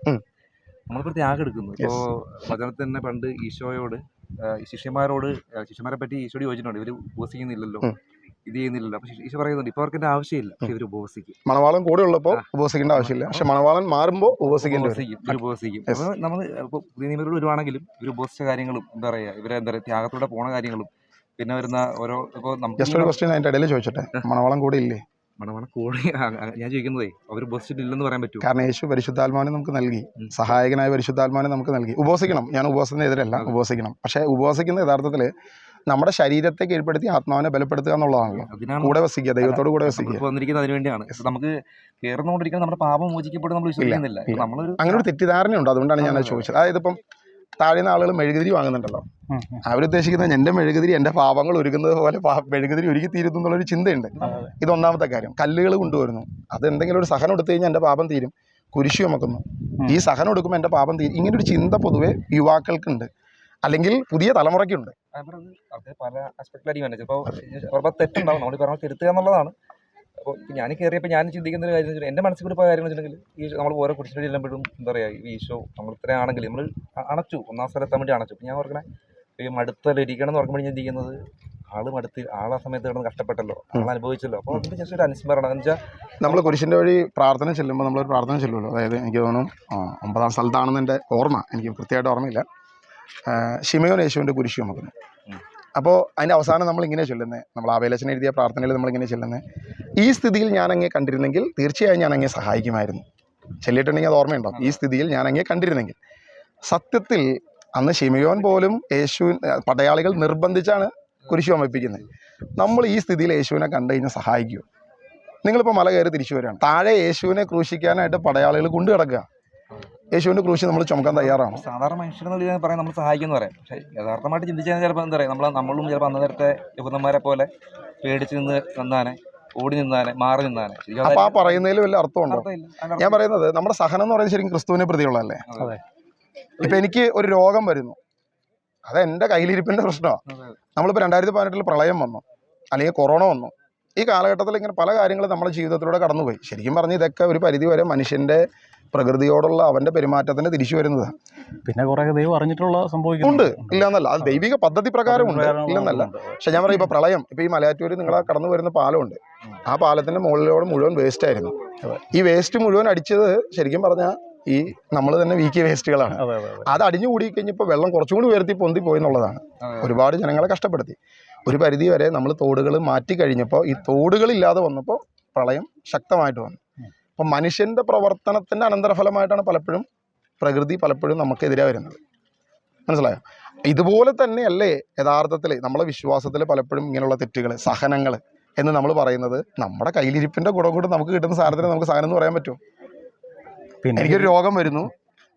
നമ്മളിപ്പോൾ ത്യാഗം എടുക്കുന്നു. ഇപ്പോൾ വചനത്തിൽ തന്നെ പണ്ട് ഈശോയോട് ശിഷ്യന്മാരെ പറ്റി ഈശോയോട് ചോദിച്ചിട്ടുണ്ട്, ഇവർ ഉപവസിക്കുന്നില്ലല്ലോ, ഇത് ചെയ്യുന്നില്ലല്ലോ. അപ്പോൾ ഈശോ പറയുന്നുണ്ട് ഇപ്പോൾ അവർക്ക് എൻ്റെ ആവശ്യമില്ല, പക്ഷെ ഇവർ ഉപവസിക്കും. മണവാളൻ കൂടെ ഉള്ളപ്പോൾ ഉപവസിക്കേണ്ട ആവശ്യമില്ല, പക്ഷെ മണവാളൻ മാറുമ്പോൾ ഉപവസിക്കും. അപ്പോൾ നമ്മൾ ഇപ്പോൾ പുതിയ നിയമത്തിലൂടെ വരുവാണെങ്കിലും ഇവർ ഉപവസിച്ച കാര്യങ്ങളും എന്താ പറയുക, ഇവരെന്താ പറയുക ത്യാഗത്തോടെ പോണ കാര്യങ്ങളും പിന്നെ വരുന്ന ഓരോ ഇപ്പോൾ നമുക്ക് ജസ്റ്റ് ഒരു ക്വസ്റ്റ്യൻ അതിൻ്റെ ഇടയിൽ ചോദിച്ചോട്ടെ, മണവാളൻ കൂടെ ഇല്ലേ? മണവാളൻ കൂടെ ഞാൻ ചോദിക്കുന്നതേ അവർ ഉപവസിച്ചിട്ടില്ലെന്ന് പറയാൻ പറ്റും. കാരണം യേശു പരിശുദ്ധാത്മാവിനെ നമുക്ക് നൽകി, സഹായകനായ പരിശുദ്ധാത്മാവിനെ നമുക്ക് നൽകി. ഉപവസിക്കണം, ഞാൻ ഉപവാസത്തിനെതിരല്ല, ഉപവസിക്കണം. പക്ഷേ ഉപവസിക്കുന്ന യഥാർത്ഥത്തിൽ നമ്മുടെ ശരീരത്തെ കീഴ്പ്പെടുത്തി ആത്മാവിനെ ബലപ്പെടുത്തുക എന്നുള്ളതാണല്ലോ. കൂടെ വസിക്കുക, ദൈവത്തോട് കൂടെ വസിക്കുക വന്നിരിക്കുന്നത് അതിന് വേണ്ടിയാണ്. നമുക്ക് കയറുന്നോണ്ടിരിക്കുന്ന നമ്മുടെ പാപം മോചിക്കപ്പെടും നമ്മൾ വിശ്വസിക്കുന്നില്ല. അങ്ങനെ ഒരു തെറ്റിദ്ധാരണയുണ്ട്, അതുകൊണ്ടാണ് ഞാനത് ചോദിച്ചത്. അതായത് ഇപ്പം താഴ്ന്ന ആളുകൾ മെഴുകുതിരി വാങ്ങുന്നുണ്ടല്ലോ, അവരുദ്ദേശിക്കുന്നത് എൻ്റെ മെഴുകുതിരി എൻ്റെ പാപങ്ങൾ ഒരുക്കുന്നത് പോലെ മെഴുകുതിരി ഒരുക്കിത്തീരുന്നു എന്നുള്ളൊരു ചിന്തയുണ്ട്. ഇതൊന്നാമത്തെ കാര്യം. കല്ലുകൾ കൊണ്ടുവരുന്നു, അത് എന്തെങ്കിലും ഒരു സഹനം എടുത്തു കഴിഞ്ഞാൽ എൻ്റെ പാപം തീരും. കുരിശു ചുമക്കുന്നു, ഈ സഹനം എടുക്കുമ്പോൾ എൻ്റെ പാപം തീരും. ഇങ്ങനൊരു ചിന്ത പൊതുവെ യുവാക്കൾക്കുണ്ട്, അല്ലെങ്കിൽ പുതിയ തലമുറയ്ക്കുണ്ട്. പല ആസ്പെക്റ്റിലായിരിക്കും ചിലപ്പോൾ തെറ്റുണ്ടാവും, നമ്മൾ പറഞ്ഞാൽ തിരുത്തുക എന്നുള്ളതാണ്. അപ്പോൾ ഞാൻ കയറിയപ്പോൾ ഞാൻ ചിന്തിക്കുന്ന ഒരു കാര്യം എൻ്റെ മനസ്സിൽ കൂടി പോയ കാര്യം വെച്ചിട്ടുണ്ടെങ്കിൽ ഈ നമ്മൾ ഓരോ കുരിശിനോട് ചെല്ലുമ്പോഴും എന്താ പറയുക, ഈശോ നമ്മൾ ഇത്രയാണെങ്കിൽ നമ്മൾ അണച്ചു, ഒന്നാം സ്ഥലത്താൻ വേണ്ടി അണച്ചു. ഞാൻ ഓർക്കണേ ഈ മടുത്തലിരിക്കണം എന്ന് ഓർക്കുമ്പോൾ ഞാൻ ചിന്തിക്കുന്നത് ആളാ സമയത്ത് കിടന്ന് കഷ്ടപ്പെട്ടല്ലോ, ആൾ അനുഭവിച്ചല്ലോ. അപ്പോൾ അതിൻ്റെ ജസ്റ്റ് ഒരു അനുസ്മരണം എന്ന് വെച്ചാൽ നമ്മൾ കുരിശിൻ്റെ വഴി പ്രാർത്ഥന ചെല്ലുമ്പോൾ നമ്മളൊരു പ്രാർത്ഥന ചെല്ലുമല്ലോ. അതായത് എനിക്ക് തോന്നുന്നു 9-ാം സ്ഥലത്താണെന്ന് എൻ്റെ ഓർമ്മ, എനിക്ക് കൃത്യമായിട്ട് ഓർമ്മയില്ല. ശിമയോൻ യേശുവിൻ്റെ കുരിശ് ചുമക്കുന്നു. അപ്പോൾ അതിൻ്റെ അവസാനം നമ്മളിങ്ങനെ ചൊല്ലുന്നത്, നമ്മൾ ആബേലച്ചൻ എഴുതിയ പ്രാർത്ഥനയിൽ നമ്മളിങ്ങനെ ചൊല്ലുന്നത്, ഈ സ്ഥിതിയിൽ ഞാൻ അങ്ങേ കണ്ടിരുന്നെങ്കിൽ തീർച്ചയായും ഞാൻ അങ്ങേ സഹായിക്കുമായിരുന്നു. ചൊല്ലിയിട്ടുണ്ടെങ്കിൽ അത് ഓർമ്മയുണ്ടോ? ഈ സ്ഥിതിയിൽ ഞാൻ അങ്ങേ കണ്ടിരുന്നെങ്കിൽ. സത്യത്തിൽ അന്ന് ശിമയോൻ പോലും പടയാളികൾ നിർബന്ധിച്ചാണ് കുരിശ് ചുമപ്പിക്കുന്നത്. നമ്മൾ ഈ സ്ഥിതിയിൽ യേശുവിനെ കണ്ടു കഴിഞ്ഞാൽ സഹായിക്കുമോ? നിങ്ങളിപ്പോൾ മല കയറി തിരിച്ചു വരികയാണ്, താഴെ യേശുവിനെ ക്രൂശിക്കാനായിട്ട് പടയാളികൾ കൊണ്ടു കിടക്കുക. യേശുവിൻ്റെ ക്രൂശി നമ്മൾ ചുമക്കാൻ തയ്യാറാണ്. സാധാരണ മനുഷ്യരെന്നുള്ള പറയാൻ നമ്മൾ സഹായിക്കുമെന്ന് പറയാം, പക്ഷേ യഥാർത്ഥമായിട്ട് ചിന്തിച്ചാൽ ചിലപ്പോൾ എന്താ പറയുക, നമ്മളും ചിലപ്പോൾ അന്ന് നേരത്തെ യഹൂദന്മാരെ പോലെ പേടിച്ച് നിന്നാനെ, ഓടി നിന്നാനെ, മാറി നിന്നാനെ. അപ്പോൾ ആ പറയുന്നതിൽ വല്ല അർത്ഥമുണ്ടോ? ഞാൻ പറയുന്നത് നമ്മുടെ സഹനം എന്ന് പറയുന്നത് ശരിക്കും ക്രിസ്തുവിനെ പ്രതിയുള്ളതല്ലേ? ഇപ്പം എനിക്ക് ഒരു രോഗം വരുന്നു, അത് എൻ്റെ കയ്യിലിരിപ്പിൻ്റെ പ്രശ്നമാണ്. നമ്മളിപ്പോൾ 2018 പ്രളയം വന്നു, അല്ലെങ്കിൽ കൊറോണ വന്നു. ഈ കാലഘട്ടത്തിൽ ഇങ്ങനെ പല കാര്യങ്ങളും നമ്മുടെ ജീവിതത്തിലൂടെ കടന്നുപോയി. ശരിക്കും പറഞ്ഞ് ഇതൊക്കെ ഒരു പരിധി വരെ മനുഷ്യൻ്റെ പ്രകൃതിയോടുള്ള അവൻ്റെ പെരുമാറ്റത്തിന് തിരിച്ചു വരുന്നതാണ്. പിന്നെ കുറേ ദൈവം അറിഞ്ഞിട്ടുള്ള സംഭവിക്കുന്നുണ്ട്, ഇല്ലെന്നല്ല, അത് ദൈവിക പദ്ധതി പ്രകാരമുണ്ട്, ഇല്ലെന്നല്ല. പക്ഷെ ഞാൻ പറയും, ഇപ്പോൾ പ്രളയം, ഇപ്പോൾ ഈ മലയാറ്റൂർ നിങ്ങളെ കടന്നു വരുന്ന പാലമുണ്ട്, ആ പാലത്തിൻ്റെ മുകളിലോട് മുഴുവൻ വേസ്റ്റ് ആയിരുന്നു. ഈ വേസ്റ്റ് മുഴുവൻ അടിച്ചത് ശരിക്കും പറഞ്ഞാൽ ഈ നമ്മൾ തന്നെ വീക്കിയ വേസ്റ്റുകളാണ്. അത് അടിഞ്ഞു കൂടി കഴിഞ്ഞപ്പോൾ വെള്ളം കുറച്ചും കൂടി ഉയർത്തി പൊന്തി പോയി എന്നുള്ളതാണ്. ഒരുപാട് ജനങ്ങളെ കഷ്ടപ്പെടുത്തി. ഒരു പരിധി വരെ നമ്മൾ തോടുകൾ മാറ്റി കഴിഞ്ഞപ്പോൾ ഈ തോടുകളില്ലാതെ വന്നപ്പോൾ പ്രളയം ശക്തമായിട്ട് വന്നു. അപ്പം മനുഷ്യൻ്റെ പ്രവർത്തനത്തിൻ്റെ അനന്തരഫലമായിട്ടാണ് പലപ്പോഴും പ്രകൃതി നമുക്കെതിരെ വരുന്നത്. മനസ്സിലായോ? ഇതുപോലെ തന്നെയല്ലേ യഥാർത്ഥത്തിൽ നമ്മളെ വിശ്വാസത്തിൽ പലപ്പോഴും ഇങ്ങനെയുള്ള തെറ്റുകൾ, സഹനങ്ങൾ എന്ന് നമ്മൾ പറയുന്നത്. നമ്മുടെ കയ്യിലിരിപ്പിൻ്റെ കൂടെ കൂടെ നമുക്ക് കിട്ടുന്ന സാധനത്തിന് നമുക്ക് സഹനം എന്ന് പറയാൻ പറ്റുമോ? പിന്നെ എനിക്കൊരു രോഗം വരുന്നു,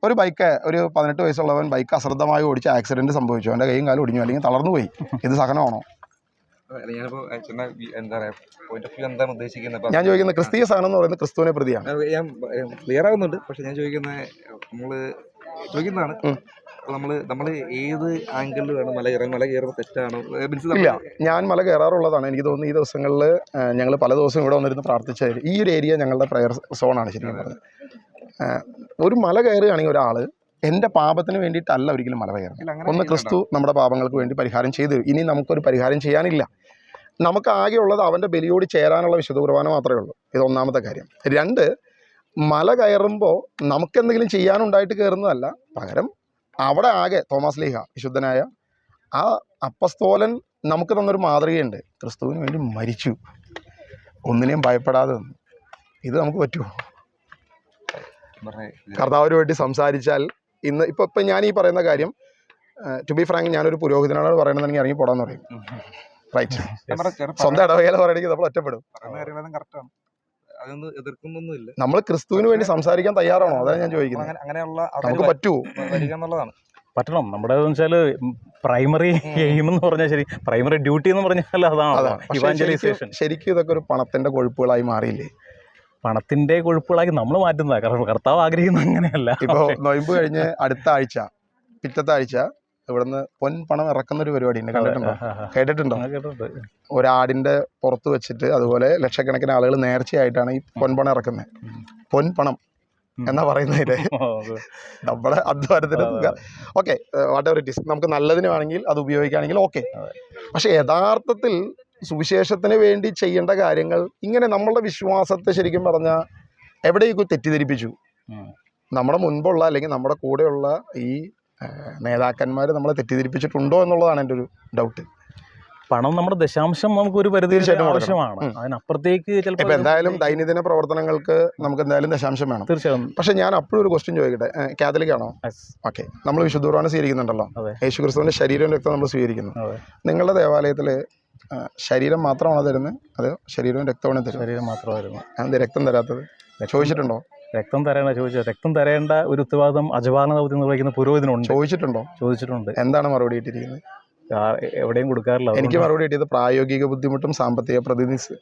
ഒരു 18 വയസ്സുള്ളവൻ ബൈക്ക് അശ്രദ്ധമായി ഓടിച്ച് ആക്സിഡൻറ്റ് സംഭവിച്ചു, അവൻ്റെ കൈയും കാലും ഒടിഞ്ഞു, അല്ലെങ്കിൽ തളർന്നു പോയി. ഇത് സഹനമാണോ? ഞാൻ ചോദിക്കുന്നത് ക്രിസ്തീയ സഹനം എന്ന് പറയുന്നത് ക്രിസ്തുവിനെ പ്രതിയാണ്. ഞാൻ ക്ലിയർ ആകുന്നുണ്ട്, പക്ഷെ ഞാൻ ചോദിക്കുന്നതാണ് നമ്മൾ ഏത് ആംഗിളിൽ വേണം മല കയറുന്നത് തെറ്റാണോ? ഇല്ല, ഞാൻ മല കയറാറുള്ളതാണ്. എനിക്ക് തോന്നുന്നു ഈ ദിവസങ്ങളിൽ ഞങ്ങൾ പല ദിവസവും ഇവിടെ വന്നിരുന്ന് പ്രാർത്ഥിച്ചാൽ ഈ ഒരു ഏരിയ ഞങ്ങളുടെ പ്രയർ സോണാണ്. ശരിക്കും പറഞ്ഞത്, ഒരു മല കയറുകയാണെങ്കിൽ ഒരാൾ എൻ്റെ പാപത്തിന് വേണ്ടിയിട്ടല്ല ഒരിക്കലും മല കയറുന്നത്. ഒന്ന്, ക്രിസ്തു നമ്മുടെ പാപങ്ങൾക്ക് വേണ്ടി പരിഹാരം ചെയ്തു തരും. ഇനി നമുക്കൊരു പരിഹാരം ചെയ്യാനില്ല. നമുക്ക് ആകെയുള്ളത് അവൻ്റെ ബലിയോട് ചേരാനുള്ള വിശുദ്ധ കുർബാന മാത്രമേ ഉള്ളൂ. ഇത് ഒന്നാമത്തെ കാര്യം. 2, മല കയറുമ്പോൾ നമുക്കെന്തെങ്കിലും ചെയ്യാനുണ്ടായിട്ട് കയറുന്നതല്ല, പകരം അവിടെ ആകെ തോമസ് ലീഹ വിശുദ്ധനായ ആ അപ്പസ്തോലൻ നമുക്ക് തന്നൊരു മാതൃകയുണ്ട്. ക്രിസ്തുവിന് വേണ്ടി മരിച്ചു, ഒന്നിനെയും ഭയപ്പെടാതെ നിന്നു. ഇത് നമുക്ക് പറ്റുമോ? കർത്താവിന് വേണ്ടി സംസാരിച്ചാൽ ഇപ്പം ഞാൻ ഈ പറയുന്ന കാര്യം, ടു ബി ഫ്രാങ്ക്, ഞാനൊരു പുരോഹിതനാണ് പറയണമെന്നെങ്കിൽ ഇറങ്ങി പോടാന്ന് പറയും. റൈറ്റ്. സ്വന്തം ഇടവകയിലെ പറയണമെങ്കിൽ നമ്മൾ ഒറ്റപ്പെടും. നമ്മൾ ക്രിസ്തുവിന് വേണ്ടി സംസാരിക്കാൻ തയ്യാറാണോ? അതാണ് ഞാൻ ചോദിക്കുന്നത്. നമുക്ക് പറ്റുമോ? പറ്റണം. നമ്മുടെ വെച്ചാൽ പ്രൈമറി എയിം എന്ന് പറഞ്ഞാൽ ശരി, പ്രൈമറി ഡ്യൂട്ടി എന്ന് പറഞ്ഞാൽ അതാണ് ഇവാഞ്ചലൈസേഷൻ. ശരിക്കും ഇതൊക്കെ ഒരു പണത്തിന്റെ കൊഴുപ്പുകളായി മാറിയില്ലേ? പണത്തിന്റെ കൊഴുപ്പുകളാക്കി നമ്മൾ മാറ്റുന്നതാണ്. കാരണം കർത്താവ് ആഗ്രഹിക്കുന്നത് അങ്ങനെയല്ല. ഇപ്പോൾ നൊയമ്പ് കഴിഞ്ഞ് അടുത്ത ആഴ്ച, പിറ്റത്തെ ആഴ്ച ഇവിടുന്ന് പൊൻപണം ഇറക്കുന്ന ഒരു പരിപാടി ഉണ്ട്. കേട്ടിട്ടുണ്ടോ? ഒരാടിന്റെ പുറത്ത് വെച്ചിട്ട് അതുപോലെ ലക്ഷക്കണക്കിന് ആളുകൾ നേർച്ചയായിട്ടാണ് ഈ പൊൻപണം ഇറക്കുന്നത്. പൊൻപണം എന്നാ പറയുന്നതിന്റെ നമ്മുടെ അധ്വാനത്തിന്റെ തുക. Okay, what ever it is, നമുക്ക് നല്ലതിന് വേണമെങ്കിൽ അത് ഉപയോഗിക്കുകയാണെങ്കിൽ ഓക്കെ. പക്ഷെ യഥാർത്ഥത്തിൽ സുവിശേഷത്തിന് വേണ്ടി ചെയ്യേണ്ട കാര്യങ്ങൾ ഇങ്ങനെ നമ്മളുടെ വിശ്വാസത്തെ ശരിക്കും പറഞ്ഞാൽ എവിടെയൊക്കെ തെറ്റിദ്ധരിപ്പിച്ചു. നമ്മുടെ മുൻപുള്ള അല്ലെങ്കിൽ നമ്മുടെ കൂടെയുള്ള ഈ നേതാക്കന്മാർ നമ്മളെ തെറ്റിദ്ധരിപ്പിച്ചിട്ടുണ്ടോ എന്നുള്ളതാണ് എൻ്റെ ഒരു ഡൗട്ട്. പണം നമ്മുടെ ദശാംശം നമുക്കൊരു പരിധി ആവശ്യമാണ്. അതിനപ്പുറത്തേക്ക് ചിലപ്പോൾ ഇപ്പം എന്തായാലും ദൈനംദിന പ്രവർത്തനങ്ങൾക്ക് നമുക്ക് എന്തായാലും ദശാംശം വേണം. തീർച്ചയായും. പക്ഷെ ഞാൻ അപ്പോഴും ഒരു ക്വസ്റ്റ്യൻ ചോദിക്കട്ടെ, കാത്തലിക് ആണോ? ഓക്കെ, നമ്മൾ വിശുദ്ധ കുർബാന സ്വീകരിക്കുന്നുണ്ടല്ലോ, യേശുക്രിസ്തുവിന്റെ ശരീരവും രക്തവും നമ്മൾ സ്വീകരിക്കുന്നു. നിങ്ങളുടെ ദേവാലയത്തിൽ ശരീരം മാത്രമാണോ തരുന്നത്, അതോ ശരീരവും രക്തമാണ് തരുന്നത്? ശരീരം മാത്രമായിരുന്നു. അത് രക്തം തരാത്തത് ചോദിച്ചിട്ടുണ്ടോ? രക്തം തരേണ്ട ഒരു ഉത്തരവാദിത്തം അജപാലന ദൗത്യം നിർവഹിക്കുന്ന പുരോഹിതനുണ്ട്. ചോദിച്ചിട്ടുണ്ട്. എന്താണ് മറുപടി ഇട്ടിരിക്കുന്നത്? എവിടെയും കൊടുക്കാറില്ല. എനിക്ക് മറുപടി കിട്ടിയത് പ്രായോഗിക ബുദ്ധിമുട്ടും സാമ്പത്തിക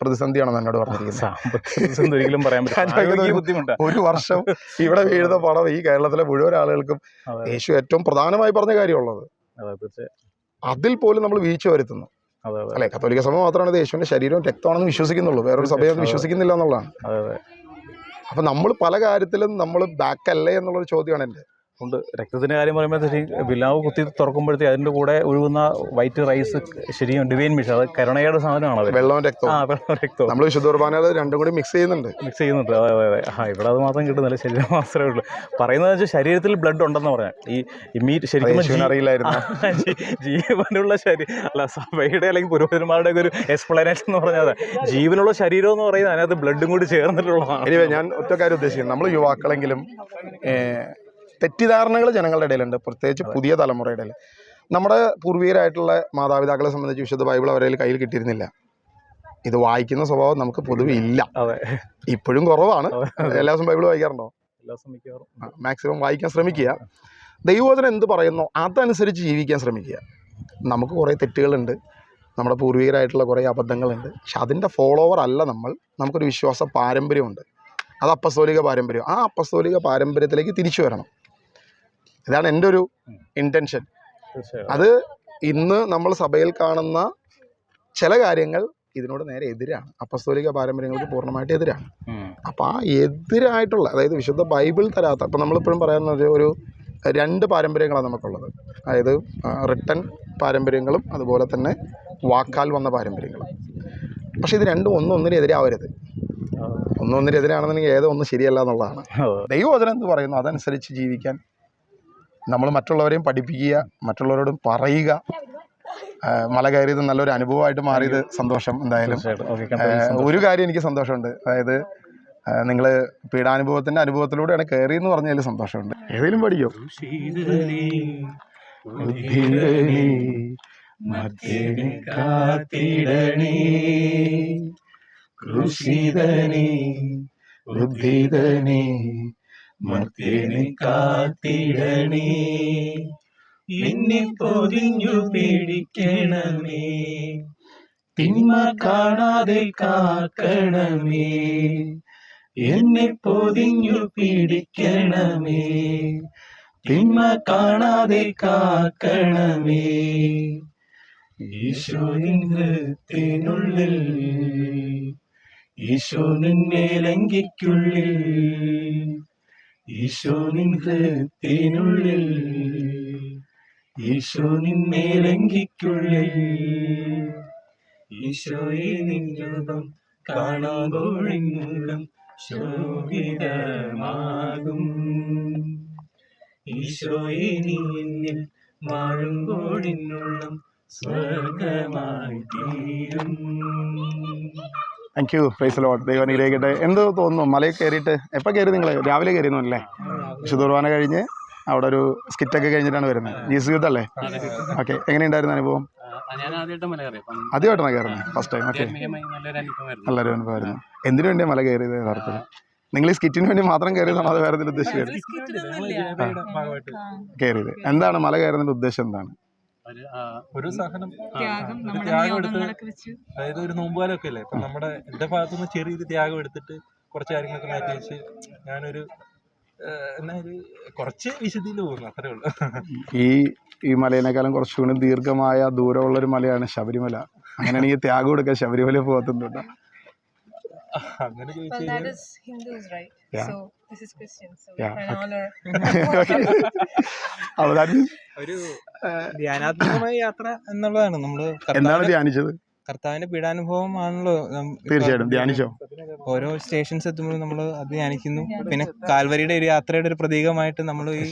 പ്രതിസന്ധിയാണെന്ന് എന്നോട് പറഞ്ഞിരിക്കുന്നത്. സാമ്പത്തിക ഒരിക്കലും പറയാൻ പറ്റില്ല. ഒരു വർഷം ഇവിടെ വീഴുന്ന പണം ഈ കേരളത്തിലെ മുഴുവൻ ആളുകൾക്കും യേശു ഏറ്റവും പ്രധാനമായി പറഞ്ഞ കാര്യമുള്ളത്, അതിൽ പോലും നമ്മൾ വീഴ്ച വരുത്തുന്നു. അല്ലെ, കത്തോലിക്ക സഭ മാത്രമാണ് യേശുവിന്റെ ശരീരവും രക്തമാണെന്ന് വിശ്വസിക്കുന്നുള്ളൂ, വേറൊരു സഭയൊന്നും വിശ്വസിക്കുന്നില്ല എന്നുള്ളതാണ്. അപ്പൊ നമ്മൾ പല കാര്യത്തിലും നമ്മൾ ബാക്കല്ലേ എന്നുള്ളൊരു ചോദ്യമാണ് എൻ്റെ. ഉണ്ട്. രക്തത്തിൻ്റെ കാര്യം പറയുമ്പോഴത്തേക്ക് വിലാവ് കുത്തി തുറക്കുമ്പോഴത്തേക്ക് അതിൻ്റെ കൂടെ ഒഴുകുന്ന വൈറ്റ് റൈസ് ശരിയും ഡിവൈൻ മിഷൻ, അത് കരുണയുടെ സാധനമാണ്. വെള്ളവും രക്തവും. നമ്മൾ വിശുദ്ധ കുർബാനയിൽ രണ്ടും കൂടി മിക്സ് ചെയ്യുന്നുണ്ട്. അതെ. ഇവിടെ അത് മാത്രം കിട്ടുന്നില്ല, ശരീരം മാത്രമേ ഉള്ളൂ. പറയുന്നത് വെച്ചാൽ ശരീരത്തിൽ ബ്ലഡ് ഉണ്ടെന്ന് പറയാം. ഈ മീറ്റ് ശരിക്കും അറിയില്ലായിരുന്നു. ജീവനുള്ള അല്ല, സഭയുടെ അല്ലെങ്കിൽ പുരോഹിതന്മാരുടെ ഒരു എക്സ്പ്ലനേഷൻ എന്ന് പറഞ്ഞാൽ ജീവനുള്ള ശരീരം എന്ന് പറയുന്നത് അതിനകത്ത് ബ്ലഡും കൂടി ചേർന്നിട്ടുള്ളതാണ്. ഞാൻ ഒറ്റ കാര്യം ഉദ്ദേശിക്കുന്നത്, നമ്മൾ യുവാക്കളെങ്കിലും തെറ്റിദ്ധാരണകൾ ജനങ്ങളുടെ ഇടയിലുണ്ട്, പ്രത്യേകിച്ച് പുതിയ തലമുറയുടെ ഇടയിൽ. നമ്മുടെ പൂർവികരായിട്ടുള്ള മാതാപിതാക്കളെ സംബന്ധിച്ച് വിശുദ്ധ ബൈബിൾ അവരുടെ കയ്യിൽ കിട്ടിയിരുന്നില്ല. ഇത് വായിക്കുന്ന സ്വഭാവം നമുക്ക് പൊതുവെ ഇല്ല, ഇപ്പോഴും കുറവാണ്. എല്ലാ ദിവസവും ബൈബിൾ വായിക്കാറുണ്ടോ? മാക്സിമം വായിക്കാൻ ശ്രമിക്കുക. ദൈവവചനം എന്ത് പറയുന്നോ അതനുസരിച്ച് ജീവിക്കാൻ ശ്രമിക്കുക. നമുക്ക് കുറേ തെറ്റുകളുണ്ട്, നമ്മുടെ പൂർവികരായിട്ടുള്ള കുറേ അബദ്ധങ്ങളുണ്ട്. പക്ഷെ അതിൻ്റെ ഫോളോവർ അല്ല നമ്മൾ. നമുക്കൊരു വിശ്വാസ പാരമ്പര്യമുണ്ട്, അത് അപ്പസ്തോലിക പാരമ്പര്യം. ആ അപ്പസ്തോലിക പാരമ്പര്യത്തിലേക്ക് തിരിച്ചു വരണം. ഇതാണ് എൻ്റെ ഒരു ഇൻറ്റൻഷൻ. അത് ഇന്ന് നമ്മൾ സഭയിൽ കാണുന്ന ചില കാര്യങ്ങൾ ഇതിനോട് നേരെ എതിരാണ്, അപ്പസ്തോലിക പാരമ്പര്യങ്ങൾക്ക് പൂർണ്ണമായിട്ട് എതിരാണ്. അപ്പോൾ ആ എതിരായിട്ടുള്ള, അതായത് വിശുദ്ധ ബൈബിൾ തരാത്ത, അപ്പോൾ നമ്മളിപ്പോഴും പറയുന്നത് ഒരു 2 പാരമ്പര്യങ്ങളാണ് നമുക്കുള്ളത്. അതായത് റിട്ടൺ പാരമ്പര്യങ്ങളും അതുപോലെ തന്നെ വാക്കാൽ വന്ന പാരമ്പര്യങ്ങളും. പക്ഷേ ഇത് രണ്ടും ഒന്നൊന്നിനെതിരാവരുത്. ഒന്നൊന്നിനെതിരാണെന്നുണ്ടെങ്കിൽ ഏതോ ഒന്ന് ശരിയല്ല എന്നുള്ളതാണ്. ദൈവവചനം എന്ത് പറയുന്നു അതനുസരിച്ച് ജീവിക്കാൻ നമ്മൾ മറ്റുള്ളവരെയും പഠിപ്പിക്കുക, മറ്റുള്ളവരോടും പറയുക. മല കയറിയത് നല്ലൊരു അനുഭവമായിട്ട് മാറിയത് സന്തോഷം. എന്തായാലും ഒരു കാര്യം എനിക്ക് സന്തോഷമുണ്ട്, അതായത് നിങ്ങൾ പീഡാനുഭവത്തിൻ്റെ അനുഭവത്തിലൂടെയാണ് കയറി എന്ന് പറഞ്ഞതിൽ സന്തോഷമുണ്ട്. ഏതെങ്കിലും പഠിക്കോ? കൃഷിതനേ ബുദ്ധിതനേ മർത്യനെ കാത്തിടണേ, എന്നെ പൊതിഞ്ഞു പേടിക്കണമേ, തിന്മ കാണാതെ കാക്കണമേ, എന്നെ പൊതിഞ്ഞു പിടിക്കണമേ, തിന്മ കാണാതെ കാക്കണമേ. ഈശോ നിന്നത്തിനുള്ളിൽ, ഈശോ നിന്നെ ലംഘിക്കുള്ളിൽ, ഈശോ നിന്നത്തിനുള്ളിൽ, ഈശോ നിന്നെ ലംഘിക്കുള്ളിൽ, ഈശോയെ നിൻ രൂപം കാണുമ്പോഴെങ്ങും ശോഭിതമാകും. ഈശോയെ നീ എന്നിൽ വാഴുമ്പോഴെന്നുള്ളം സ്വർഗമായി തീരും. Thank you. Praise lord. ദൈവം അനുഗ്രഹിക്കട്ടെ. എന്ത് തോന്നുന്നു മലയിൽ കയറിയിട്ട്? എപ്പോൾ കയറി നിങ്ങൾ? രാവിലെ കയറിയെന്നു അല്ലേ? വിശുദ്ധ കുർബാന കഴിഞ്ഞ് അവിടെ ഒരു സ്കിറ്റൊക്കെ കഴിഞ്ഞിട്ടാണ് വരുന്നത്. ജീസസ് യൂത്ത് അല്ലേ? ഓക്കെ. എങ്ങനെയുണ്ടായിരുന്നു അനുഭവം? ഞാൻ ആദ്യമായിട്ട് മല കയറി. ആദ്യമായിട്ടാണ് കയറുന്നത്? First time? ഓക്കെ. നല്ലൊരു അനുഭവമായിരുന്നു. എന്തിനു വേണ്ടിയാണ് മല കയറിയത് യഥാർത്ഥത്തിൽ? നിങ്ങൾ ഈ സ്കിറ്റിന് വേണ്ടി മാത്രം കയറിയതാണോ അത് വേറെ എന്തെങ്കിലും ഉദ്ദേശിച്ചത്? കയറിയത് എന്താണ്? മല കയറുന്നതിന്റെ ഉദ്ദേശം എന്താണ്? ഒരു സഹനം, ത്യാഗം, ഒരു നമ്മുടെ ത്യാഗം എടുത്ത്, നിയോഗങ്ങളൊക്കെ വെച്ച്. അതായത് ഒരു നോമ്പുകാലമൊക്കെ അല്ലേ, ഇപ്പം എൻ്റെ ഭാഗത്തുനിന്ന് ചെറിയൊരു ത്യാഗം എടുത്തിട്ട് കുറച്ച് കാര്യങ്ങളൊക്കെ മാറ്റി വെച്ച് ഞാനൊരു എന്നാ ഒരു കുറച്ച് വിശുദ്ധിയിൽ പോകുന്നു, അത്രേ ഉള്ളൂ. ഈ മലയിനേക്കാളും കുറച്ചുകൂടി ദീർഘമായ ദൂരമുള്ളൊരു മലയാണ് ശബരിമല. അങ്ങനെയാണെങ്കിൽ ത്യാഗം എടുക്കാൻ ശബരിമല പോകത്തുന്നുണ്ടോ? അങ്ങനെ ചോദിച്ചു Well, that കഴിഞ്ഞാൽ is Hindus, right? Yeah. So this is Christian. So Yeah. we can honor. ഒരു ധ്യാനാത്മകമായ യാത്ര എന്നുള്ളതാണ് നമ്മൾ എന്താണ് ധ്യാനിച്ചത്? കർത്താവിന്റെ പീഡാനുഭവം ആണല്ലോ. തീർച്ചയായിട്ടും ധ്യാനിച്ചോ? ഓരോ സ്റ്റേഷൻസ് എത്തുമ്പോൾ നമ്മൾ അത് ധ്യാനിക്കുന്നു. പിന്നെ കാൽവരിയുടെ ഒരു യാത്രയുടെ ഒരു പ്രതീകമായിട്ട് നമ്മൾ ഈ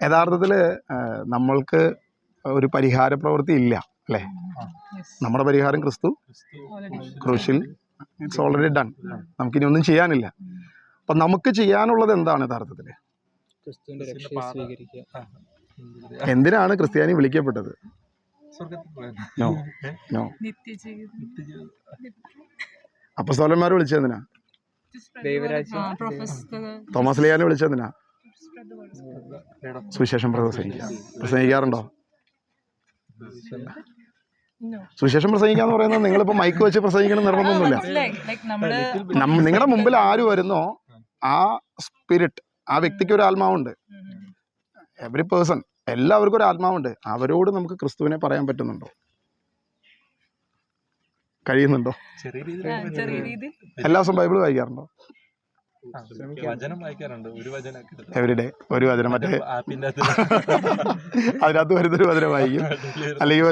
യഥാർത്ഥത്തിൽ നമ്മൾക്ക് ഒരു പരിഹാര പ്രവൃത്തി ഇല്ല അല്ലേ? നമ്മുടെ പരിഹാരം ക്രിസ്തു ക്രൂശിൽ. It's already done. നമുക്കിനി ഒന്നും ചെയ്യാനില്ല. അപ്പം നമുക്ക് ചെയ്യാനുള്ളത് എന്താണ് യഥാർത്ഥത്തിൽ? ക്രിസ്തുവിന്റെ രക്ഷയെ സ്വീകരിക്കുക. എന്തിനാണ് ക്രിസ്ത്യാനി വിളിക്കപ്പെട്ടത്? സ്വർഗത്തിൽ പോയത്. No no. നിത്യജീവിതം. അപ്പസ്തോലന്മാരെ വിളിച്ചതെന്തിനാ? ദൈവരാജ്യം. തോമസ് ലിയാനെ വിളിച്ചതെന്തിനാ? സുവിശേഷം പ്രസംഗിക്കാറുണ്ടോ? സുവിശേഷം പ്രസംഗിക്കാന്ന് പറയുന്നത് നിങ്ങളിപ്പോൾ മൈക്ക് വെച്ച് പ്രസംഗിക്കണം നിർബന്ധമൊന്നുമില്ല. നിങ്ങളുടെ മുമ്പിൽ ആര് വരുന്നോ ആ സ്പിരിറ്റ്, ആ വ്യക്തിക്ക് ഒരു ആത്മാവുണ്ട്. എവറി പേഴ്സൺ, എല്ലാവർക്കും ഒരു ആത്മാവുണ്ട്. അവരോട് നമുക്ക് ക്രിസ്തുവിനെ പറയാൻ പറ്റുന്നുണ്ടോ? കഴിയുന്നുണ്ടോ? ചെറിയ ചെറിയ രീതിയിൽ രീതിയിൽ എല്ലാ ദിവസവും ബൈബിൾ വായിക്കാറുണ്ടോ? വചനം വായിക്കാറുണ്ട്. ഒരു വചനമൊക്കെ എടുത്ത് എവരിഡേ ഒരു വചനം, മറ്റേ ആപ്പിൻ്റെ അതിനകത്ത് വരുന്നൊരു വചനം വായിക്കും. അല്ലെങ്കിൽ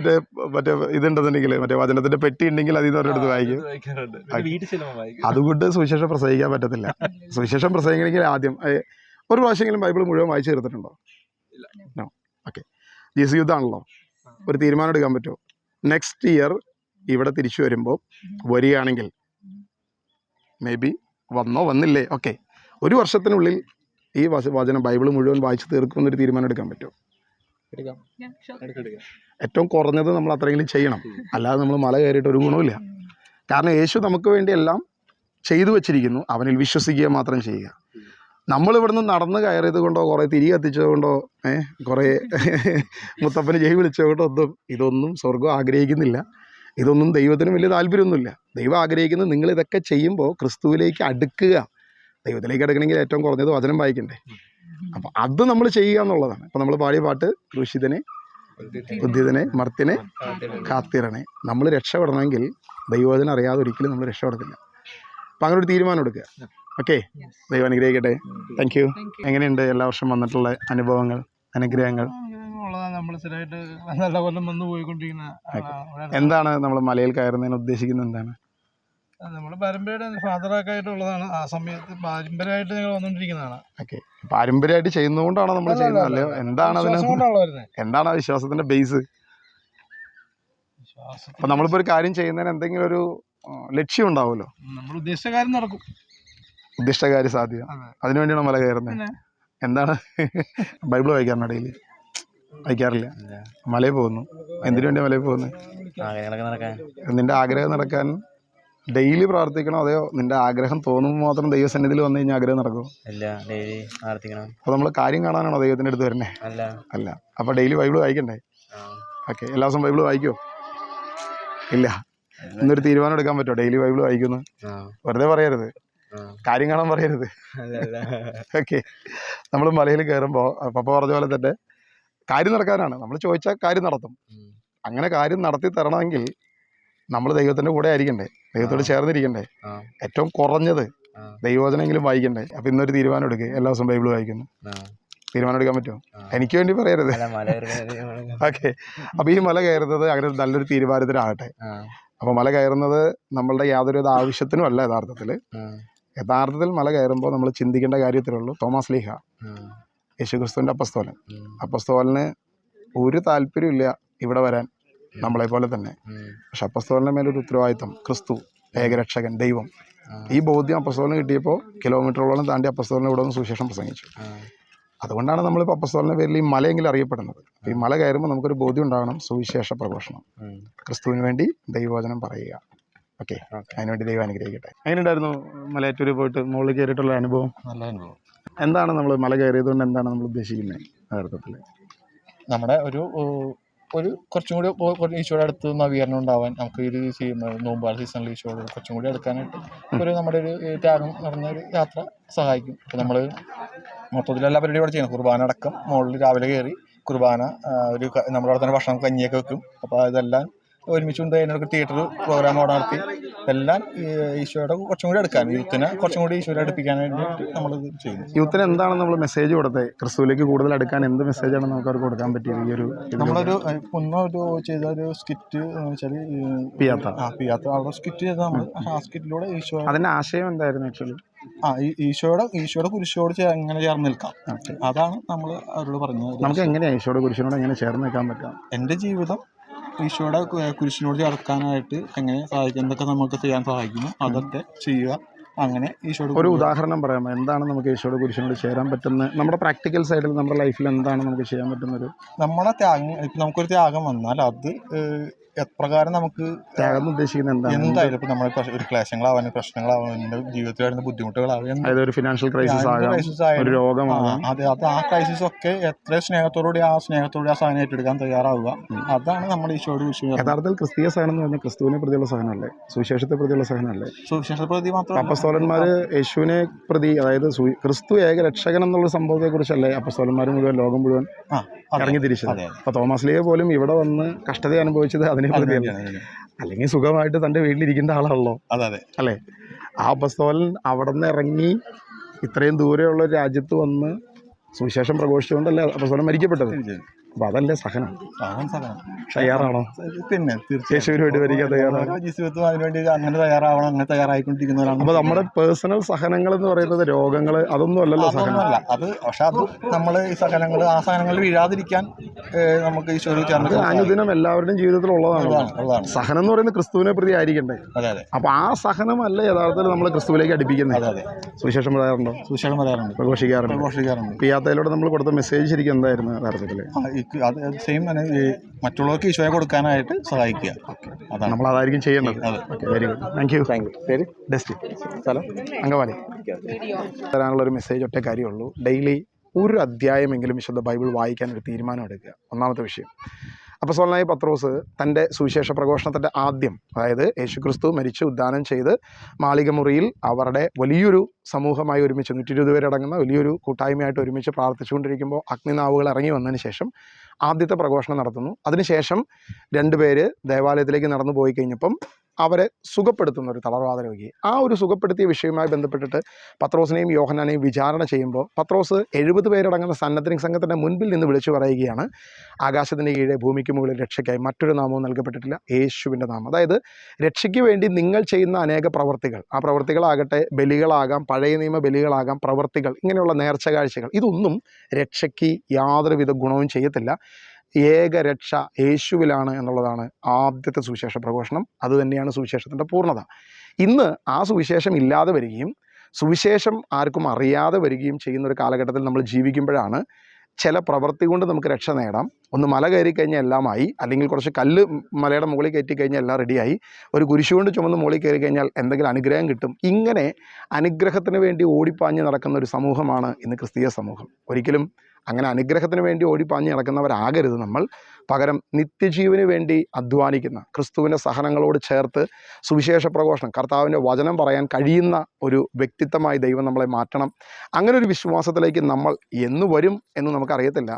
മറ്റേ ഇതുണ്ടെന്നുണ്ടെങ്കിൽ മറ്റേ വചനത്തിന്റെ പെട്ടി ഉണ്ടെങ്കിൽ അതിൽ നിന്ന് ഒരിടത്ത് വായിക്കും. വായിക്കാറുണ്ട്. വീട്ടിൽ ചെല്ലുമ്പോൾ വായിക്കും. അതുകൊണ്ട് സുവിശേഷം പ്രസംഗിക്കാൻ പറ്റത്തില്ല. സുവിശേഷം പ്രസംഗിക്കണമെങ്കിൽ ആദ്യം ഒരു പ്രാവശ്യമെങ്കിലും ബൈബിൾ മുഴുവൻ വായിച്ചു തീർത്തിട്ടുണ്ടോ? നോ. ഓക്കെ. ജീസസ് യൂത്ത് ആണല്ലോ. ഒരു തീരുമാനം എടുക്കാൻ പറ്റുമോ? നെക്സ്റ്റ് ഇയർ ഇവിടെ തിരിച്ചു വരുമ്പോൾ വരികയാണെങ്കിൽ മേ ബി വന്നോ വന്നില്ലേ, ഓക്കെ, ഒരു വർഷത്തിനുള്ളിൽ ഈ വചനം ബൈബിൾ മുഴുവൻ വായിച്ച് തീർക്കുമെന്നൊരു തീരുമാനം എടുക്കാൻ പറ്റുമോ? ഏറ്റവും കുറഞ്ഞത് നമ്മൾ അത്രയെങ്കിലും ചെയ്യണം. അല്ലാതെ നമ്മൾ മല കയറിയിട്ട് ഒരു ഗുണമില്ല. കാരണം യേശു നമുക്ക് വേണ്ടി എല്ലാം ചെയ്തു വച്ചിരിക്കുന്നു. അവനിൽ വിശ്വസിക്കുക മാത്രം ചെയ്യുക. നമ്മളിവിടുന്ന് നടന്ന് കയറിയത് കൊണ്ടോ കുറേ തിരി കത്തിച്ചത് കൊണ്ടോ കുറേ മുത്തപ്പന് ജയ് വിളിച്ചത് കൊണ്ടോ ഇതൊന്നും സ്വർഗം ആഗ്രഹിക്കുന്നില്ല. ഇതൊന്നും ദൈവത്തിന് വലിയ താല്പര്യമൊന്നുമില്ല. ദൈവം ആഗ്രഹിക്കുന്നത് നിങ്ങളിതൊക്കെ ചെയ്യുമ്പോൾ ക്രിസ്തുവിലേക്ക് അടുക്കുക. ദൈവത്തിലേക്ക് അടുക്കണമെങ്കിൽ ഏറ്റവും കുറഞ്ഞത് വചനം വായിക്കണ്ടേ? അപ്പം അത് നമ്മൾ ചെയ്യുക എന്നുള്ളതാണ്. അപ്പം നമ്മൾ പാടിയ പാട്ട് ക്രൂശിതനെ ബുദ്ധിതനെ മർത്തിനെ കാത്തിരണേ. നമ്മൾ രക്ഷപ്പെടണമെങ്കിൽ ദൈവവചനം അറിയാതെ ഒരിക്കലും നമ്മൾ രക്ഷപ്പെടത്തില്ല. അപ്പം അങ്ങനെ ഒരു തീരുമാനം എടുക്കുക. ഓക്കെ. ദൈവം അനുഗ്രഹിക്കട്ടെ. Thank you. എങ്ങനെയുണ്ട് എല്ലാ വർഷം വന്നിട്ടുള്ള അനുഭവങ്ങൾ, അനുഗ്രഹങ്ങൾ? നമ്മൾ സ്ഥിരമായിട്ട് നല്ല കൊല്ലം വന്ന് പോയിക്കൊണ്ടിരിക്കുന്ന എന്താണ് നമ്മൾ മലയിൽ കയറുന്നതിന് ഉദ്ദേശിക്കുന്നത്? എന്താണ്? നമ്മുടെ പാരമ്പര്യമായിട്ട് ഫാദറൊക്കെ ആയിട്ടുള്ളതാണ്. ആ സമയത്ത് പാരമ്പര്യമായിട്ട് ഞങ്ങൾ വന്നുകൊണ്ടിരിക്കുന്നതാണ്. ഓക്കെ. പാരമ്പര്യമായിട്ട് ചെയ്യുന്നതുകൊണ്ടാണോ നമ്മൾ ചെയ്യുന്നത്? അല്ലയോ എന്താണ് അതിന്? എന്താണ് ആ വിശ്വാസത്തിന്റെ ബേസ്? അപ്പം നമ്മളിപ്പോൾ ഒരു കാര്യം ചെയ്യുന്നതിന് എന്തെങ്കിലും ഒരു ലക്ഷ്യം ഉണ്ടാവുമല്ലോ. നമ്മൾ ഉദ്ദേശിച്ച കാര്യം നടക്കും. ഉദ്ദിഷ്ട കാര്യം സാധ്യത. അതിനുവേണ്ടിയാണ് മല കയറുന്നത്. എന്താണ്? ബൈബിൾ വായിക്കാറുണ്ടോ? ഡെയിലി വായിക്കാറില്ല. മലയിൽ പോകുന്നു. എന്തിനു വേണ്ടിയാണ് മലയിൽ പോകുന്നത്? നിന്റെ ആഗ്രഹം നടക്കാൻ ഡെയിലി പ്രാർത്ഥിക്കണോ? അതെയോ നിന്റെ ആഗ്രഹം തോന്നുമ്പോൾ മാത്രം ദൈവസന്നിധിയിൽ വന്നു കഴിഞ്ഞാൽ ആഗ്രഹം നടക്കുമോ? അപ്പോൾ നമ്മൾ കാര്യം കാണാനാണോ ദൈവത്തിൻ്റെ അടുത്ത് വരണേ? അല്ല. അപ്പോൾ ഡെയിലി ബൈബിൾ വായിക്കണ്ടേ? ഓക്കെ. എല്ലാ ദിവസവും ബൈബിൾ വായിക്കുമോ? ഇല്ല. ഇന്നൊരു തീരുമാനം എടുക്കാൻ പറ്റുമോ ഡെയിലി ബൈബിൾ വായിക്കുന്നു? വെറുതെ പറയരുത്, കാര്യം കാണാൻ പറയരുത്. ഓക്കെ. നമ്മൾ മലയിൽ കയറുമ്പോൾ പപ്പ പറഞ്ഞ പോലെ തന്നെ കാര്യം നടക്കാനാണ്. നമ്മൾ ചോദിച്ചാൽ കാര്യം നടത്തും. അങ്ങനെ കാര്യം നടത്തി തരണമെങ്കിൽ നമ്മൾ ദൈവത്തിൻ്റെ കൂടെ ആയിരിക്കണ്ടേ? ദൈവത്തോട് ചേർന്നിരിക്കണ്ടേ? ഏറ്റവും കുറഞ്ഞത് ദൈവവചനെങ്കിലും വായിക്കണ്ടേ? അപ്പം ഇന്നൊരു തീരുമാനം എടുക്കുക. എല്ലാ ദിവസവും ബൈബിൾ വായിക്കുന്നു. തീരുമാനം എടുക്കാൻ പറ്റുമോ? എനിക്ക് വേണ്ടി പറയരുത്. ഓക്കെ. അപ്പോൾ ഈ മല കയറുന്നത് അങ്ങനെ നല്ലൊരു തീരുമാനത്തിനാകട്ടെ. അപ്പോൾ മല കയറുന്നത് നമ്മളുടെ യാതൊരു ആവശ്യത്തിനും അല്ല യഥാർത്ഥത്തിൽ മല കയറുമ്പോൾ നമ്മൾ ചിന്തിക്കേണ്ട കാര്യത്തിലുള്ളൂ. തോമസ് ലീഹ, യേശുക്രിസ്തുവിൻ്റെ അപ്പസ്തോലന് ഒരു താല്പര്യമില്ല ഇവിടെ വരാൻ, നമ്മളെപ്പോലെ തന്നെ. പക്ഷെ അപ്പസ്തോലിൻ്റെ മേലൊരു ഉത്തരവാദിത്തം, ക്രിസ്തു ഏകരക്ഷകൻ, ദൈവം. ഈ ബോധ്യം അപ്പസ്തോലിന് കിട്ടിയപ്പോൾ കിലോമീറ്ററുകളോളം താണ്ടി അപ്പസ്തോലിനെ ഇവിടെ നിന്ന് സുവിശേഷം പ്രസംഗിച്ചു. അതുകൊണ്ടാണ് നമ്മളിപ്പോൾ അപ്പസ്തോലിൻ്റെ പേരിൽ ഈ മലയെങ്കിലും അറിയപ്പെടുന്നത്. ഈ മല കയറുമ്പോൾ നമുക്കൊരു ബോധ്യം ഉണ്ടാകണം, സുവിശേഷ പ്രഘോഷണം, ക്രിസ്തുവിന് വേണ്ടി ദൈവവചനം പറയുക. ഓക്കെ, അതിനുവേണ്ടി ദൈവം അനുഗ്രഹിക്കട്ടെ. എങ്ങനെയുണ്ടായിരുന്നു മലയാറ്റൂർ പോയിട്ട് മുകളിൽ കയറിയിട്ടുള്ള അനുഭവം? നല്ല അനുഭവം. എന്താണ് നമ്മൾ മല കയറിയത് കൊണ്ട് എന്താണ് നമ്മൾ ഉദ്ദേശിക്കുന്നത് യഥാർത്ഥത്തിൽ? നമ്മുടെ ഒരു കുറച്ചും കൂടി ഈശോയുടെ അടുത്ത് നവീകരണം ഉണ്ടാവാൻ, നമുക്ക് ഇത് നോമ്പാല സീസണിൽ ഈശോയോട് കുറച്ചും കൂടി അടുക്കാനായിട്ട് നമ്മുടെ ഒരു ത്യാഗം നിറഞ്ഞ ഒരു യാത്ര സഹായിക്കും. അപ്പോൾ നമ്മൾ മൊത്തത്തിൽ എല്ലാ പരിപാടിയും ഇവിടെ ചെയ്യണം. കുർബാന അടക്കം മുകളിൽ രാവിലെ കയറി കുർബാന, നമ്മുടെ അവിടെ തന്നെ ഭക്ഷണം കഞ്ഞിയൊക്കെ വെക്കും. അപ്പോൾ അതെല്ലാം ഒരുമിച്ചുകൊണ്ട് അതിനൊക്കെ തിയേറ്റർ പ്രോഗ്രാം അവിടെ നടത്തി എല്ലാം ഈശോയുടെ കുറച്ചും കൂടി അടുക്കാൻ, യൂത്തിനെ കുറച്ചും കൂടി ഈശോയെ അടുപ്പിക്കാൻ വേണ്ടിയിട്ട് നമ്മളിത് ചെയ്യുന്നു. യൂത്തിന് എന്താണ് നമ്മൾ മെസ്സേജ് കൊടുത്തത്? ക്രിസ്തുവിലേക്ക് കൂടുതൽ അടുക്കാൻ എന്ത് മെസ്സേജാണ് നമുക്ക് അവർക്ക് കൊടുക്കാൻ പറ്റിയത്? ഈ ഒരു നമ്മളൊരു ചെയ്ത ഒരു സ്കിറ്റ് എന്ന് വെച്ചാൽ പിയാത്ത അവിടെ സ്കിറ്റ് ചെയ്ത നമ്മൾ ആ സ്കിറ്റിലൂടെ ഈശോ, അതിൻ്റെ ആശയം എന്തായിരുന്നു ആക്ച്വലി? ഈശോയുടെ കുരിശോട് എങ്ങനെ ചേർന്ന് നിൽക്കാം, അതാണ് നമ്മൾ അവരോട് പറഞ്ഞത്. നമുക്ക് എങ്ങനെയാണ് ഈശോയുടെ കുരിശിനോട് എങ്ങനെ ചേർന്ന് നിൽക്കാൻ പറ്റാം? എൻ്റെ ജീവിതം ഈശോയുടെ കുരിശിനോട് ചേർക്കാനായിട്ട് എങ്ങനെ സാധിക്കും, എന്തൊക്കെ നമുക്ക് ചെയ്യാൻ സഹായിക്കുന്നു അതൊക്കെ ചെയ്യുക. അങ്ങനെ ഈശോയുടെ ഒരു ഉദാഹരണം പറയാമോ? എന്താണ് നമുക്ക് ഈശോയുടെ കുരിശിനോട് ചേരാൻ പറ്റുന്ന, നമ്മുടെ പ്രാക്ടിക്കൽ സൈഡിൽ നമ്മുടെ ലൈഫിൽ എന്താണ് നമുക്ക് ചെയ്യാൻ പറ്റുന്നൊരു നമ്മുടെ ത്യാഗം? ഇപ്പം നമുക്കൊരു ത്യാഗം വന്നാൽ അത് എപ്രകാരം നമുക്ക് ത്യാഗം ഉദ്ദേശിക്കുന്നത് എന്തായാലും ഇപ്പം നമ്മൾ ഒരു ക്ലേശങ്ങളാവാൻ, പ്രശ്നങ്ങളാവാൻ, എൻ്റെ ജീവിതത്തിൽ വരുന്ന ബുദ്ധിമുട്ടുകളാവാൻ, ഒരു ഫിനാൻഷ്യൽ ക്രൈസിസ് ആകാം, ഒരു രോഗമാകാം, അത് ആ ക്രൈസിസ് ഒക്കെ എത്ര സ്നേഹത്തോടുകൂടി ആ സാധനം ഏറ്റെടുക്കാൻ തയ്യാറാവുക, അതാണ് നമ്മുടെ ഈശോയുടെ കുരിശ്. യഥാർത്ഥത്തിൽ ക്രിസ്തീയ സഹനം എന്ന് പറഞ്ഞാൽ ക്രിസ്തുവിനെ പ്രതിയുള്ള സഹനമല്ലേ, സുവിശേഷത്തെ പ്രതിയുള്ള സഹനമല്ലേ? സുവിശേഷ പ്രതി മാത്രം അപ്പസ്തോലന്മാർ യേശുവിനെ പ്രതി, അതായത് ക്രിസ്തു ഏക രക്ഷകൻ എന്നുള്ള സംഭവത്തെക്കുറിച്ചല്ലേ അപ്പസ്തോലന്മാർ മുഴുവൻ ലോകം മുഴുവൻ ഇറങ്ങി തിരിച്ചത്. അപ്പോൾ തോമസ് ലീഹ പോലും ഇവിടെ വന്ന് കഷ്ടത അനുഭവിച്ചത് അതിനെ പ്രതിയല്ല. അല്ലെങ്കിൽ സുഖമായിട്ട് തൻ്റെ വീട്ടിലിരിക്കേണ്ട ആളാണല്ലോ, അല്ലേ? ആ അപ്പസ്തോലൻ അവിടെ നിന്ന് ഇറങ്ങി ഇത്രയും ദൂരെയുള്ള ഒരു രാജ്യത്ത് വന്ന് സുവിശേഷം പ്രഘോഷിച്ചുകൊണ്ടല്ലേ അപ്പസ്തോലൻ മരിക്കപ്പെട്ടത്. അപ്പോൾ അതല്ലേ സഹനം? തയ്യാറാണോ? പിന്നെ യേശുവിന് വേണ്ടി മരിക്കാൻ തയ്യാറാണ്. അതിനുവേണ്ടി അങ്ങനെ തയ്യാറാവണം, അങ്ങനെ തയ്യാറായിക്കൊണ്ടിരിക്കുന്നവരാണ്. അപ്പോൾ നമ്മുടെ പേഴ്സണൽ സഹനങ്ങൾ എന്ന് പറയുന്നത് രോഗങ്ങൾ അതൊന്നും അല്ലല്ലോ സഹനം. അത് പക്ഷെ അത് നമ്മൾ ഈ സഹനങ്ങൾ ആ സഹനങ്ങളിൽ വീഴാതിരിക്കാൻ നമുക്ക് ഈശോയോട് ചേർന്ന് അനുദിനം എല്ലാവരുടെയും ജീവിതത്തിൽ ഉള്ളതാണ് സഹനം എന്ന് പറയുന്നത് ക്രിസ്തുവിനെ പ്രതി ആയിരിക്കണ്ടേ. അപ്പോൾ ആ സഹനമല്ല യഥാർത്ഥത്തിൽ നമ്മൾ ക്രിസ്തുവിലേക്ക് അടുപ്പിക്കുന്നത്. സുവിശേഷം പറയാറുണ്ടോ? സുവിശേഷം പറയാറുണ്ട്, പ്രഘോഷിക്കാറുണ്ട്. പിയാത്തയിലൂടെ നമ്മൾ കൊടുത്ത മെസ്സേജ് ശരിക്കും എന്തായിരുന്നു യഥാർത്ഥത്തിൽ? അത് സെയിം തന്നെ മറ്റുള്ളവർക്ക് ഈശോയെ കൊടുക്കാനായിട്ട് സഹായിക്കുക, അതാണ് നമ്മൾ അതായിരിക്കും ചെയ്യേണ്ടത്. Very good, thank you. പേര് ഡെസ്റ്റി, സ്ഥലം അങ്കമാലി. തരാനുള്ളൊരു മെസ്സേജ് ഒറ്റ കാര്യമുള്ളൂ. ഡെയിലി ഒരു അധ്യായമെങ്കിലും വിശുദ്ധ ബൈബിൾ വായിക്കാൻ ഒരു തീരുമാനം എടുക്കുക. ഒന്നാമത്തെ വിഷയം. അപ്പോസ്തലനായ പത്രോസ് തൻ്റെ സുവിശേഷ പ്രഘോഷണത്തിൻ്റെ ആദ്യം, അതായത് യേശുക്രിസ്തു മരിച്ച് ഉദ്ധാനം ചെയ്ത് മാളികമുറിയിൽ അവരുടെ വലിയൊരു സമൂഹമായി ഒരുമിച്ച് 120 പേരടങ്ങുന്ന വലിയൊരു കൂട്ടായ്മയായിട്ട് ഒരുമിച്ച് പ്രാർത്ഥിച്ചുകൊണ്ടിരിക്കുമ്പോൾ അഗ്നിനാവുകൾ ഇറങ്ങി വന്നതിന് ശേഷം ആദ്യത്തെ പ്രഘോഷണം നടത്തുന്നു. അതിനുശേഷം 2 പേര് ദേവാലയത്തിലേക്ക് നടന്നു പോയി കഴിഞ്ഞപ്പം അവരെ സുഖപ്പെടുത്തുന്ന ഒരു തളർവാദ രോഗി, ആ ഒരു സുഖപ്പെടുത്തിയ വിഷയവുമായി ബന്ധപ്പെട്ടിട്ട് പത്രോസിനെയും യോഹന്നാനെയും വിചാരണ ചെയ്യുമ്പോൾ പത്രോസ് 70 പേരടങ്ങുന്ന സന്നദ്ധ സംഘത്തിൻ്റെ മുൻപിൽ നിന്ന് വിളിച്ചു പറയുകയാണ്, ആകാശത്തിൻ്റെ കീഴെ ഭൂമിക്ക് മുകളിൽ രക്ഷയ്ക്കായി മറ്റൊരു നാമവും നൽകപ്പെട്ടിട്ടില്ല, യേശുവിൻ്റെ നാമം. അതായത് രക്ഷയ്ക്ക് വേണ്ടി നിങ്ങൾ ചെയ്യുന്ന അനേക പ്രവർത്തികൾ, ആ പ്രവർത്തികളാകട്ടെ ബലികളാകാം, പഴയ നിയമ ബലികളാകാം, പ്രവർത്തികൾ, ഇങ്ങനെയുള്ള നേർച്ച കാഴ്ചകൾ, ഇതൊന്നും രക്ഷയ്ക്ക് യാതൊരുവിധ ഗുണവും ചെയ്യത്തില്ല. ഏക രക്ഷ യേശുവിലാണ് എന്നുള്ളതാണ് ആദ്യത്തെ സുവിശേഷ പ്രഘോഷണം. അതുതന്നെയാണ് സുവിശേഷത്തിൻ്റെ പൂർണ്ണത. ഇന്ന് ആ സുവിശേഷം ഇല്ലാതെ വരികയും സുവിശേഷം ആർക്കും അറിയാതെ വരികയും ചെയ്യുന്നൊരു കാലഘട്ടത്തിൽ നമ്മൾ ജീവിക്കുമ്പോഴാണ് ചില പ്രവൃത്തി കൊണ്ട് നമുക്ക് രക്ഷ നേടാം. ഒന്ന് മല കയറി കഴിഞ്ഞാൽ എല്ലാമായി, അല്ലെങ്കിൽ കുറച്ച് കല്ല് മലയുടെ മുകളിൽ കയറ്റി കഴിഞ്ഞാൽ എല്ലാം റെഡിയായി, ഒരു കുരിശുകൊണ്ട് ചുമന്ന് മുകളിൽ കയറി കഴിഞ്ഞാൽ എന്തെങ്കിലും അനുഗ്രഹം കിട്ടും. ഇങ്ങനെ അനുഗ്രഹത്തിന് വേണ്ടി ഓടിപ്പാഞ്ഞ് നടക്കുന്ന ഒരു സമൂഹമാണ് ഇന്ന് ക്രിസ്തീയ സമൂഹം. ഒരിക്കലും അങ്ങനെ അനുഗ്രഹത്തിന് വേണ്ടി ഓടിപ്പാഞ്ഞ് നടക്കുന്നവരാകരുത് നമ്മൾ. പകരം നിത്യജീവന് വേണ്ടി അധ്വാനിക്കുന്ന, ക്രിസ്തുവിൻ്റെ സഹനങ്ങളോട് ചേർത്ത് സുവിശേഷ പ്രഘോഷണം, കർത്താവിൻ്റെ വചനം പറയാൻ കഴിയുന്ന ഒരു വ്യക്തിത്വമായി ദൈവം നമ്മളെ മാറ്റണം. അങ്ങനെ ഒരു വിശ്വാസത്തിലേക്ക് നമ്മൾ എന്ന് വരും എന്ന് നമുക്കറിയത്തില്ല.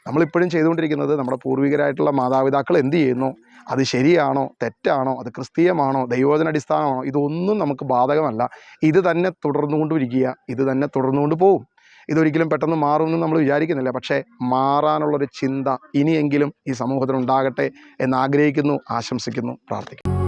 നമ്മളിപ്പോഴും ചെയ്തുകൊണ്ടിരിക്കുന്നത് നമ്മുടെ പൂർവികരായിട്ടുള്ള മാതാപിതാക്കൾ എന്ത് ചെയ്യുന്നു, അത് ശരിയാണോ തെറ്റാണോ, അത് ക്രിസ്തീയമാണോ ദൈവവചന അടിസ്ഥാനമാണോ, ഇതൊന്നും നമുക്ക് ബാധകമല്ല. ഇത് തന്നെ തുടർന്നുകൊണ്ടിരിക്കുക, ഇത് തന്നെ തുടർന്നുകൊണ്ട് പോകും. ഇതൊരിക്കലും പെട്ടെന്ന് മാറുമെന്ന് നമ്മൾ വിചാരിക്കുന്നില്ല. പക്ഷേ മാറാനുള്ളൊരു ചിന്ത ഇനിയെങ്കിലും ഈ സമൂഹത്തിനുണ്ടാകട്ടെ എന്നാഗ്രഹിക്കുന്നു, ആശംസിക്കുന്നു, പ്രാർത്ഥിക്കുന്നു.